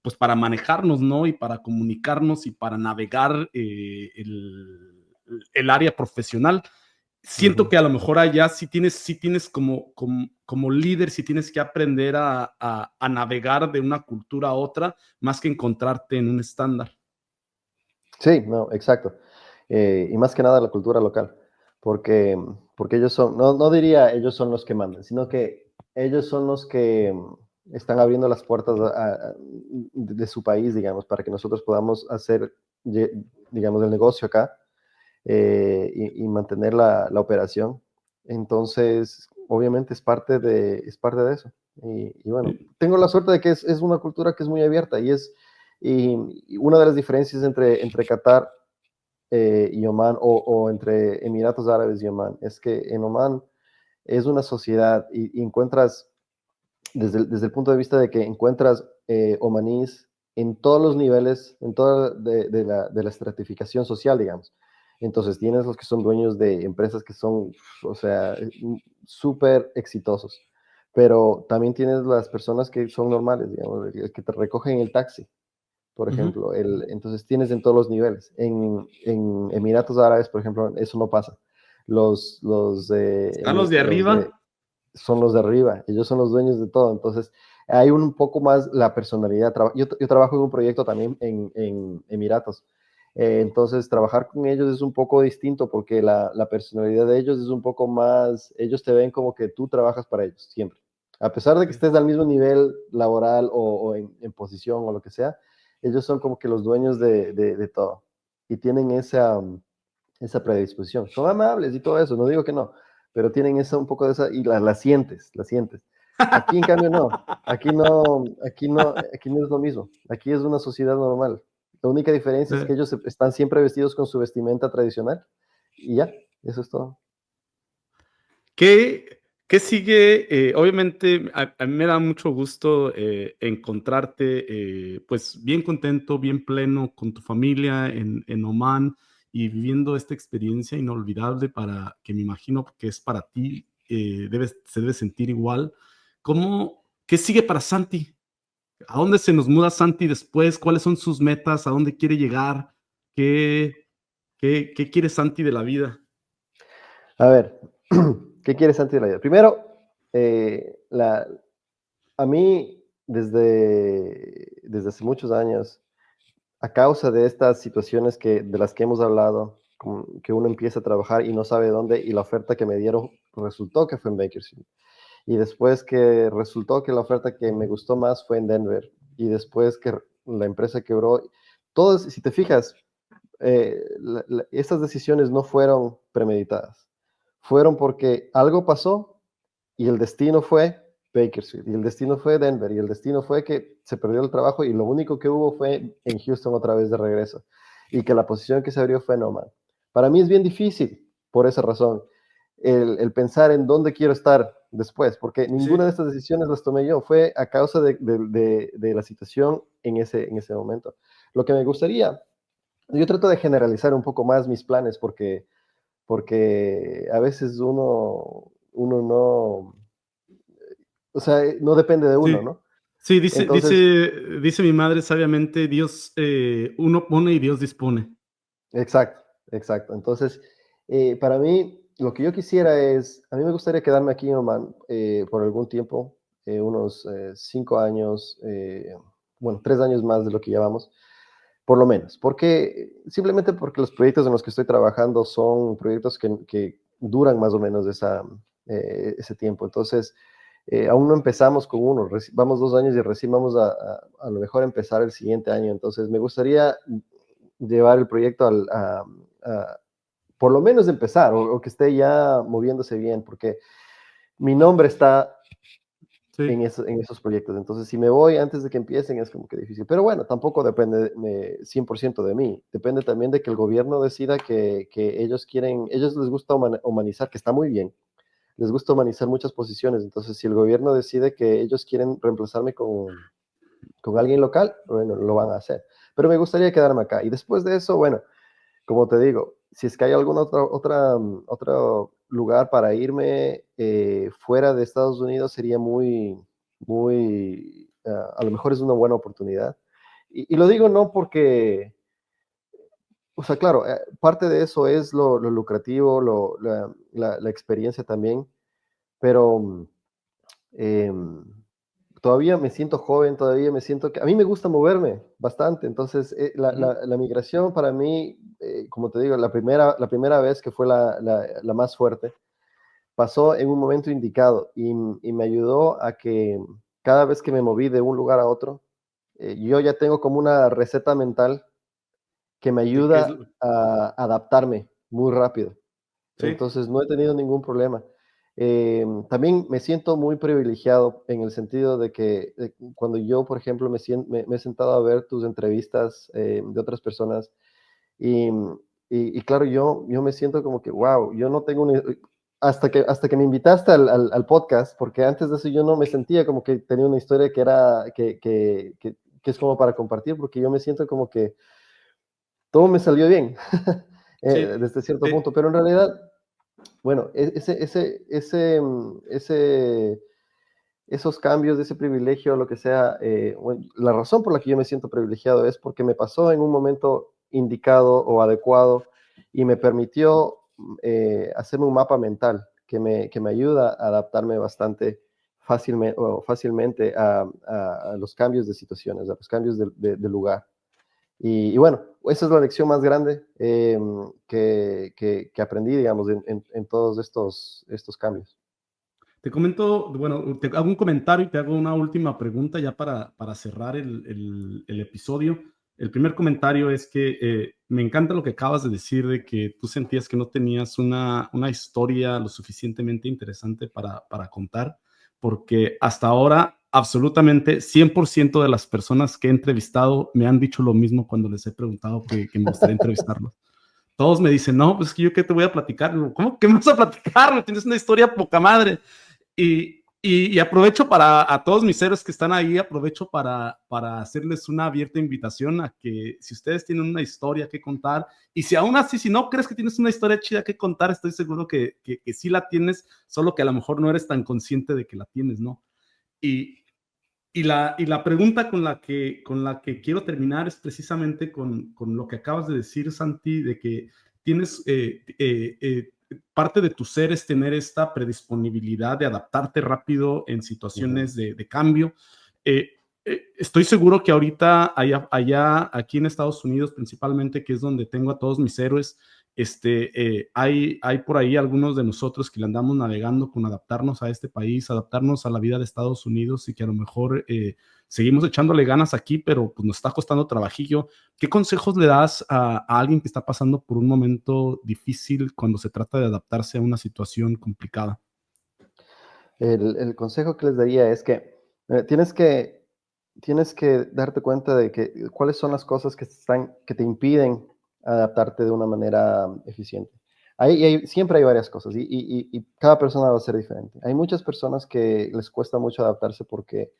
pues para manejarnos, ¿no? Y para comunicarnos y para navegar el área profesional. Siento Ujú. que a lo mejor allá sí tienes como líder, sí tienes que aprender a navegar de una cultura a otra, más que encontrarte en un estándar. Sí, no, exacto. Y más que nada la cultura local, porque ellos no diría ellos son los que mandan, sino que ellos son los que están abriendo las puertas de su país, digamos, para que nosotros podamos hacer, digamos, el negocio acá y mantener la operación. Entonces, obviamente es parte de eso. Y bueno, tengo la suerte de que es una cultura que es muy abierta y una de las diferencias entre Qatar y Oman o entre Emiratos Árabes y Oman es que en Oman es una sociedad y encuentras, desde el punto de vista de que encuentras omaníes en todos los niveles, en toda de la estratificación social, digamos. Entonces tienes los que son dueños de empresas que son, o sea, súper exitosos, pero también tienes las personas que son normales, digamos, que te recogen el taxi, por Ujú. ejemplo. Entonces tienes en todos los niveles. En Emiratos Árabes, por ejemplo, eso no pasa. Están los de arriba. Son los de arriba, ellos son los dueños de todo. Entonces hay un poco más la personalidad. Yo trabajo en un proyecto también en Emiratos. Entonces trabajar con ellos es un poco distinto porque la personalidad de ellos es un poco más, ellos te ven como que tú trabajas para ellos, siempre. A pesar de que Sí. estés al mismo nivel laboral o en posición o lo que sea, ellos son como que los dueños de todo y tienen esa predisposición. Son amables y todo eso, no digo que no, pero tienen esa, un poco de esa, y la sientes, la sientes. Aquí en cambio no, aquí no es lo mismo, aquí es una sociedad normal. La única diferencia es que ellos están siempre vestidos con su vestimenta tradicional y ya, eso es todo. ¿Qué sigue? Obviamente, a mí me da mucho gusto encontrarte, pues, bien contento, bien pleno con tu familia en Omán y viviendo esta experiencia inolvidable para que me imagino que es para ti, se debe sentir igual. ¿Qué sigue para Santi? ¿A dónde se nos muda Santi después? ¿Cuáles son sus metas? ¿A dónde quiere llegar? ¿Qué, qué quiere Santi de la vida? A ver, ¿qué quieres Santi de la vida? Primero, a mí, desde hace muchos años, a causa de estas situaciones de las que hemos hablado, que uno empieza a trabajar y no sabe dónde, y la oferta que me dieron resultó que fue en Bakersfield. Y después que resultó que la oferta que me gustó más fue en Denver. Y después que la empresa quebró. Todos, si te fijas, estas decisiones no fueron premeditadas. Fueron porque algo pasó y el destino fue Bakersfield, y el destino fue Denver, y el destino fue que se perdió el trabajo y lo único que hubo fue en Houston otra vez de regreso. Y que la posición que se abrió fue Nomad. Para mí es bien difícil por esa razón el pensar en dónde quiero estar después, porque ninguna de estas decisiones las tomé yo, fue a causa de la situación en ese momento. Lo que me gustaría, yo trato de generalizar un poco más mis planes, porque a veces uno no, o sea, no depende de uno, Sí. ¿no? Sí, Entonces, dice mi madre sabiamente, Dios, uno pone y Dios dispone. exacto, exacto. Entonces, para mí, lo que yo quisiera es, a mí me gustaría quedarme aquí en Oman por algún tiempo, unos 5 años, bueno, 3 años más de lo que llevamos, por lo menos, simplemente porque los proyectos en los que estoy trabajando son proyectos que duran más o menos ese tiempo. Entonces, aún no empezamos con uno, vamos 2 años y recién vamos a lo mejor empezar el siguiente año. Entonces, me gustaría llevar el proyecto por lo menos empezar, o que esté ya moviéndose bien, porque mi nombre está Sí. en esos proyectos. Entonces, si me voy antes de que empiecen, es como que difícil. Pero bueno, tampoco depende 100% de mí. Depende también de que el gobierno decida que ellos quieren, ellos les gusta humanizar, que está muy bien. Les gusta humanizar muchas posiciones. Entonces, si el gobierno decide que ellos quieren reemplazarme con alguien local, bueno, lo van a hacer. Pero me gustaría quedarme acá. Y después de eso, bueno, como te digo, si es que hay algún otro lugar para irme fuera de Estados Unidos, sería a lo mejor es una buena oportunidad. Y lo digo no porque, o sea, claro, parte de eso es lo lucrativo, la experiencia también, pero em, todavía me siento joven, todavía me siento que a mí me gusta moverme bastante. Entonces la migración para mí, como te digo, la primera vez que fue la más fuerte, pasó en un momento indicado y me ayudó a que cada vez que me moví de un lugar a otro, yo ya tengo como una receta mental que me ¿De qué es? ayuda a adaptarme muy rápido. Sí. Entonces, no he tenido ningún problema. También me siento muy privilegiado en el sentido de que cuando yo, por ejemplo, me he sentado a ver tus entrevistas de otras personas y, y claro, yo me siento como que, wow, yo no tengo hasta que me invitaste al podcast, porque antes de eso yo no me sentía como que tenía una historia que es como para compartir, porque yo me siento como que todo me salió bien Sí, desde cierto sí, punto, pero en realidad, bueno, esos cambios de ese privilegio, lo que sea, bueno, la razón por la que yo me siento privilegiado es porque me pasó en un momento indicado o adecuado y me permitió hacerme un mapa mental que me ayuda a adaptarme bastante fácilmente a los cambios de situaciones, a los cambios de lugar. Y bueno, esa es la lección más grande que aprendí, digamos, en todos estos cambios. te comento, bueno, te hago un comentario y te hago una última pregunta ya para cerrar el episodio. El primer comentario es que me encanta lo que acabas de decir, de que tú sentías que no tenías una historia lo suficientemente interesante para contar, porque hasta ahora absolutamente 100% de las personas que he entrevistado me han dicho lo mismo cuando les he preguntado que me gustaría entrevistarlos. Todos me dicen, no, pues es que yo qué te voy a platicar. ¿Cómo que me vas a platicar? ¿No tienes una historia poca madre? Y aprovecho a todos mis héroes que están ahí, aprovecho para hacerles una abierta invitación a que si ustedes tienen una historia que contar, y si aún así, si no crees que tienes una historia chida que contar, estoy seguro que sí la tienes, solo que a lo mejor no eres tan consciente de que la tienes, ¿no? Y, y la pregunta con la que quiero terminar es precisamente con lo que acabas de decir, Santi, de que tienes parte de tu ser es tener esta predisponibilidad de adaptarte rápido en situaciones de cambio. Eh, Estoy seguro que ahorita allá, aquí en Estados Unidos principalmente, que es donde tengo a todos mis héroes, hay por ahí algunos de nosotros que le andamos navegando con adaptarnos a este país, adaptarnos a la vida de Estados Unidos y que a lo mejor seguimos echándole ganas aquí, pero pues nos está costando trabajillo. ¿Qué consejos le das a alguien que está pasando por un momento difícil cuando se trata de adaptarse a una situación complicada? El consejo que les daría es que tienes que darte cuenta de que cuáles son las cosas que te impiden adaptarte de una manera eficiente. Siempre hay varias cosas y cada persona va a ser diferente. Hay muchas personas que les cuesta mucho adaptarse porque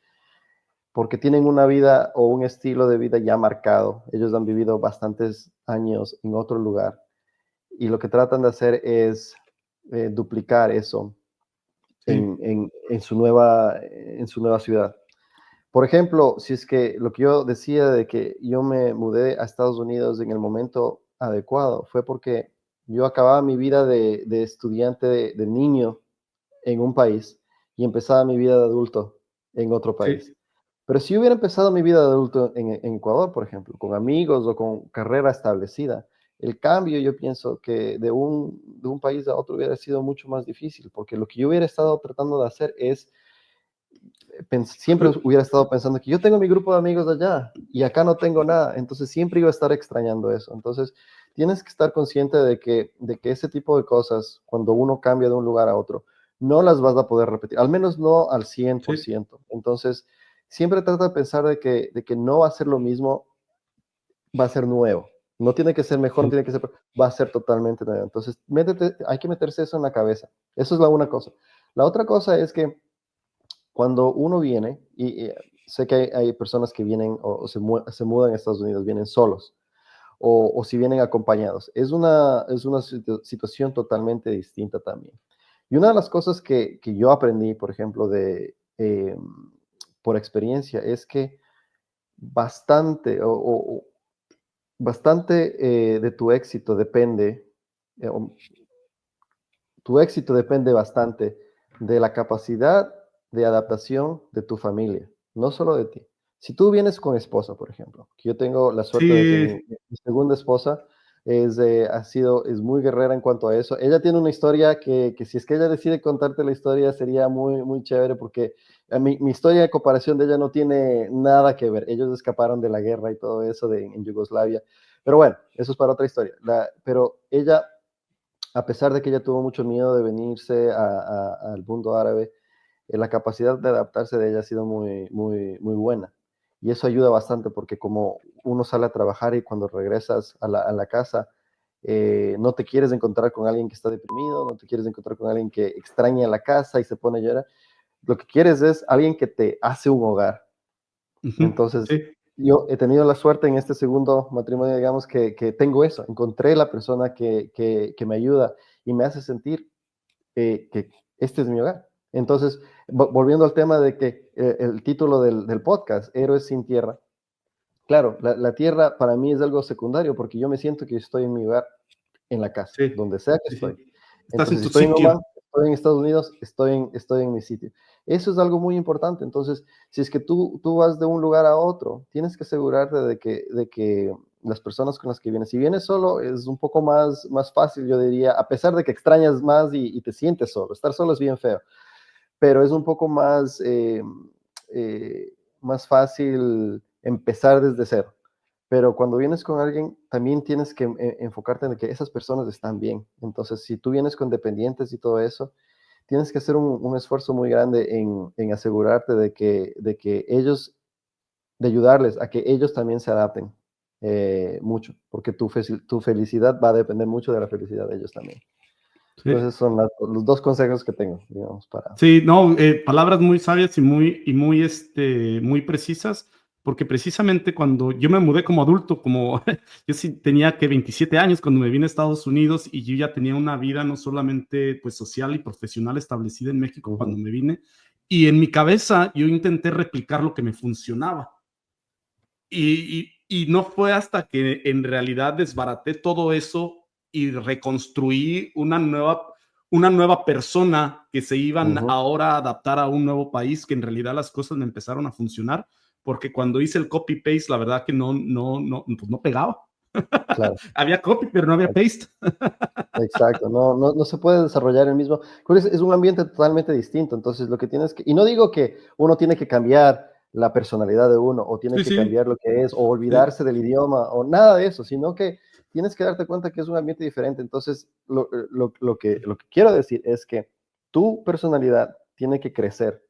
tienen una vida o un estilo de vida ya marcado. Ellos han vivido bastantes años en otro lugar y lo que tratan de hacer es duplicar eso Sí, en su nueva ciudad. Por ejemplo, si es que lo que yo decía de que yo me mudé a Estados Unidos en el momento adecuado, fue porque yo acababa mi vida de estudiante, de niño en un país y empezaba mi vida de adulto en otro país. sí, Pero si hubiera empezado mi vida de adulto en Ecuador, por ejemplo, con amigos o con carrera establecida, el cambio yo pienso que de un país a otro hubiera sido mucho más difícil, porque lo que yo hubiera estado tratando de hacer es siempre hubiera estado pensando que yo tengo mi grupo de amigos allá y acá no tengo nada, entonces siempre iba a estar extrañando eso. Entonces, tienes que estar consciente de que ese tipo de cosas, cuando uno cambia de un lugar a otro, no las vas a poder repetir, al menos no al cien por sí, ciento Entonces, siempre trata de pensar de que no va a ser lo mismo, va a ser nuevo. No tiene que ser mejor, no sí, tiene que ser, va a ser totalmente nuevo. Entonces, hay que meterse eso en la cabeza. Eso es la una cosa. La otra cosa es que cuando uno viene, y sé que hay personas que vienen se mudan a Estados Unidos, vienen solos, o si vienen acompañados, es una situación totalmente distinta también. Y una de las cosas que yo aprendí, por ejemplo, por experiencia, es que bastante, bastante de tu éxito depende, eh, o tu éxito depende bastante de la capacidad de adaptación de tu familia, no solo de ti. Si tú vienes con esposa, por ejemplo, que yo tengo la suerte de que sí, mi segunda esposa es muy guerrera en cuanto a eso. Ella tiene una historia que si es que ella decide contarte la historia sería muy, muy chévere porque mi historia de comparación de ella no tiene nada que ver. Ellos escaparon de la guerra y todo eso en Yugoslavia. Pero bueno, eso es para otra historia. Pero ella, a pesar de que ella tuvo mucho miedo de venirse al mundo árabe, la capacidad de adaptarse de ella ha sido muy, muy, muy buena. Y eso ayuda bastante porque como uno sale a trabajar y cuando regresas a la casa, no te quieres encontrar con alguien que está deprimido, no te quieres encontrar con alguien que extraña la casa y se pone a llorar. Lo que quieres es alguien que te hace un hogar. ujú, Entonces, sí. yo he tenido la suerte en este segundo matrimonio, digamos, que tengo eso. Encontré la persona que me ayuda y me hace sentir que este es mi hogar. Entonces, volviendo al tema de que el título del podcast, Héroes sin Tierra, claro, la tierra para mí es algo secundario porque yo me siento que estoy en mi hogar, en la casa, Sí, donde sea que sí, estoy. sí. Estás en Entonces, si tu estoy en sitio. Oman, estoy en Estados Unidos, estoy en mi sitio. Eso es algo muy importante. Entonces, si es que tú vas de un lugar a otro, tienes que asegurarte de que las personas con las que vienes, si vienes solo, es un poco más fácil, yo diría, a pesar de que extrañas más y te sientes solo. Estar solo es bien feo, pero es un poco eh, más fácil empezar desde cero. pero cuando vienes con alguien, también tienes que enfocarte en que esas personas están bien. Entonces, si tú vienes con dependientes y todo eso, tienes que hacer un esfuerzo muy grande en asegurarte de que ellos, de ayudarles a que ellos también se adapten mucho, porque tu felicidad va a depender mucho de la felicidad de ellos también. Sí. Entonces, son los dos consejos que tengo, digamos, para... Sí, no, palabras muy sabias y muy precisas, porque precisamente cuando yo me mudé como adulto, como yo sí tenía que 27 años cuando me vine a Estados Unidos y yo ya tenía una vida no solamente pues social y profesional establecida en México cuando Ujú, me vine, y en mi cabeza yo intenté replicar lo que me funcionaba. Y no fue hasta que en realidad desbaraté todo eso y reconstruí una nueva persona que se iban ujú, ahora a adaptar a un nuevo país, que en realidad las cosas me empezaron a funcionar, porque cuando hice el copy-paste, la verdad que pues no pegaba. claro. Había copy, pero no había paste. Exacto, no se puede desarrollar el mismo, creo que es un ambiente totalmente distinto, entonces lo que tienes que, y no digo que uno tiene que cambiar la personalidad de uno, o tiene Sí, que sí. cambiar lo que es, o Sí, olvidarse del idioma, o nada de eso, sino que tienes que darte cuenta que es un ambiente diferente, entonces lo que quiero decir es que tu personalidad tiene que crecer,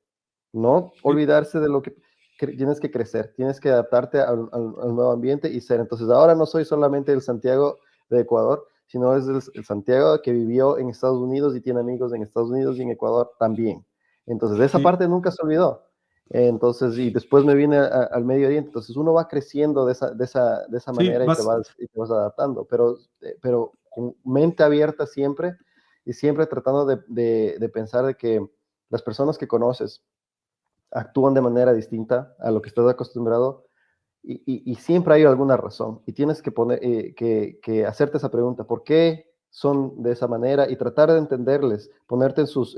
no sí, olvidarse de lo que tienes que crecer, tienes que adaptarte al nuevo ambiente y ser. Entonces, ahora no soy solamente el Santiago de Ecuador, sino es el Santiago que vivió en Estados Unidos y tiene amigos en Estados Unidos y en Ecuador también. Entonces, de esa sí, parte nunca se olvidó. Entonces, y después me vine al Medio Oriente. Entonces, uno va creciendo de esa sí, manera y te vas adaptando, pero con mente abierta siempre y siempre tratando de pensar de que las personas que conoces actúan de manera distinta a lo que estás acostumbrado y siempre hay alguna razón y tienes que, que hacerte esa pregunta, ¿por qué son de esa manera? Y tratar de entenderles, ponerte en sus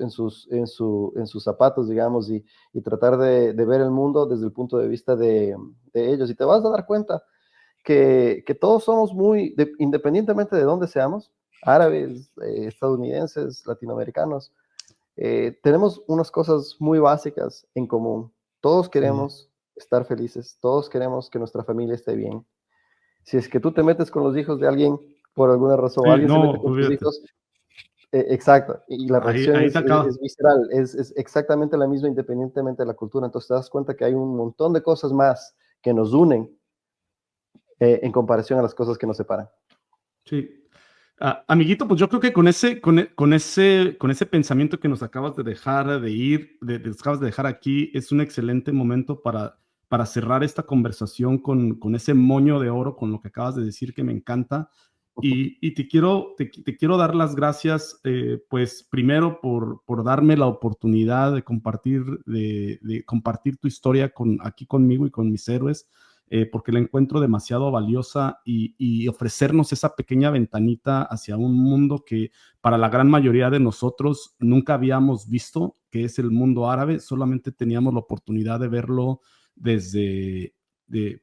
zapatos, digamos, y tratar de ver el mundo desde el punto de vista de ellos. Y te vas a dar cuenta que todos somos muy, independientemente de dónde seamos, árabes, estadounidenses, latinoamericanos, tenemos unas cosas muy básicas en común. Todos sí, queremos estar felices, todos queremos que nuestra familia esté bien. Si es que tú te metes con los hijos de alguien por alguna razón, o sí, alguien se no, mete con tus olvídate. hijos, exacto, y la reacción Ahí te acaba. es visceral, es exactamente la misma independientemente de la cultura. Entonces te das cuenta que hay un montón de cosas más que nos unen en comparación a las cosas que nos separan. Sí. Amiguito, pues yo creo que con ese pensamiento que nos acabas de dejar de ir, nos acabas de dejar aquí, es un excelente momento para cerrar esta conversación con ese moño de oro, con lo que acabas de decir que me encanta. Y te quiero dar las gracias, pues primero por darme la oportunidad de compartir tu historia aquí conmigo y con mis héroes, porque la encuentro demasiado valiosa y ofrecernos esa pequeña ventanita hacia un mundo que para la gran mayoría de nosotros nunca habíamos visto, que es el mundo árabe, solamente teníamos la oportunidad de verlo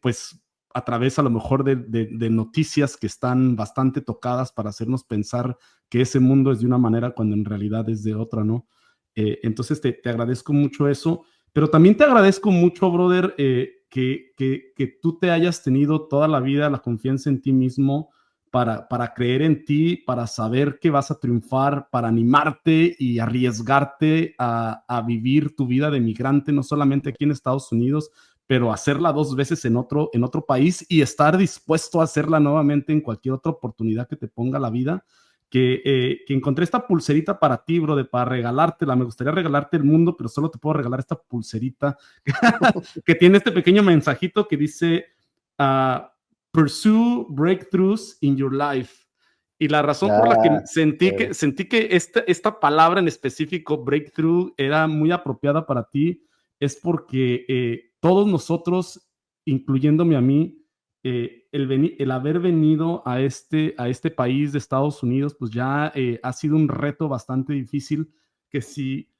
pues a través a lo mejor de noticias que están bastante tocadas para hacernos pensar que ese mundo es de una manera cuando en realidad es de otra, ¿no? Entonces te agradezco mucho eso, pero también te agradezco mucho, brother, que tú te hayas tenido toda la vida la confianza en ti mismo para creer en ti, para saber que vas a triunfar, para animarte y arriesgarte a vivir tu vida de migrante, no solamente aquí en Estados Unidos, pero hacerla 2 veces en otro país y estar dispuesto a hacerla nuevamente en cualquier otra oportunidad que te ponga la vida. Que encontré esta pulserita para ti, bro, para regalártela. Me gustaría regalarte el mundo, pero solo te puedo regalar esta pulserita que tiene este pequeño mensajito que dice, uh, pursue breakthroughs in your life. Y la razón por la que Ah, chévere. sentí que esta palabra en específico, breakthrough, era muy apropiada para ti, es porque todos nosotros, incluyéndome a mí, el haber venido a este país de Estados Unidos, pues ya ha sido un reto bastante difícil, que si,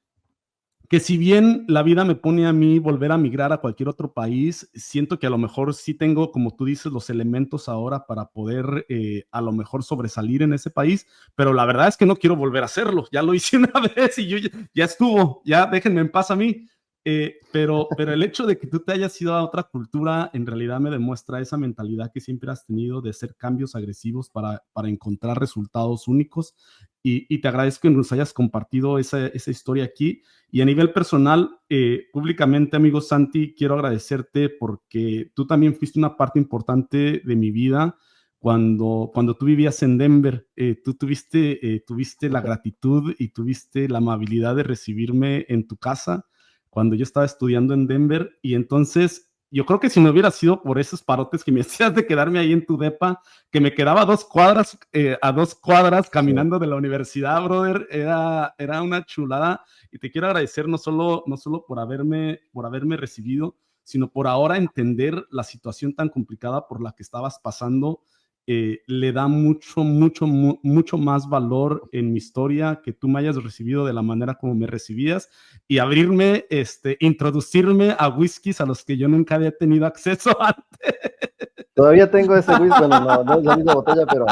que si bien la vida me pone a mí volver a migrar a cualquier otro país, siento que a lo mejor sí tengo, como tú dices, los elementos ahora para poder a lo mejor sobresalir en ese país, pero la verdad es que no quiero volver a hacerlo. Ya lo hice una vez y ya estuvo, ya déjenme en paz a mí. Pero el hecho de que tú te hayas ido a otra cultura en realidad me demuestra esa mentalidad que siempre has tenido de hacer cambios agresivos para encontrar resultados únicos. Y te agradezco que nos hayas compartido esa historia aquí. Y a nivel personal, públicamente, amigo Santi, quiero agradecerte porque tú también fuiste una parte importante de mi vida cuando tú vivías en Denver. Tú tuviste la gratitud y tuviste la amabilidad de recibirme en tu casa cuando yo estaba estudiando en Denver. Y entonces yo creo que si no hubiera sido por esos parotes que me hacías de quedarme ahí en tu depa, que me quedaba a 2 cuadras caminando de la universidad, brother, era una chulada. Y te quiero agradecer no solo por haberme recibido, sino por ahora entender la situación tan complicada por la que estabas pasando. Le da mucho más valor en mi historia que tú me hayas recibido de la manera como me recibías y abrirme, introducirme a whiskies a los que yo nunca había tenido acceso antes. Todavía tengo ese whisky, bueno, no es la misma botella, pero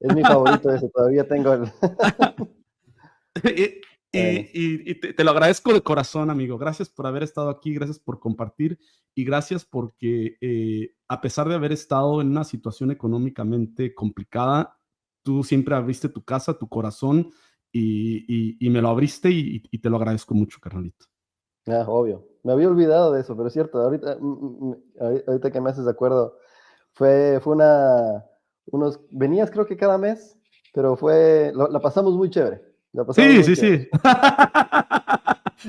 es mi favorito ese, todavía tengo el... Y te lo agradezco de corazón, amigo. Gracias por haber estado aquí, gracias por compartir y gracias porque a pesar de haber estado en una situación económicamente complicada, tú siempre abriste tu casa, tu corazón y me lo abriste y te lo agradezco mucho, carnalito. Obvio. Me había olvidado de eso, pero es cierto, ahorita que me haces de acuerdo, fue venías creo que cada mes, pero la pasamos muy chévere. Sí.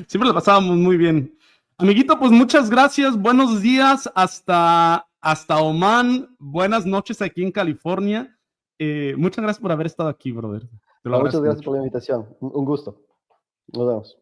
Siempre la pasábamos muy bien. Amiguito, pues muchas gracias. Buenos días hasta Oman. Buenas noches aquí en California. Muchas gracias por haber estado aquí, brother. Te lo Muchas agradezco gracias mucho. por la invitación. Un gusto. Nos vemos.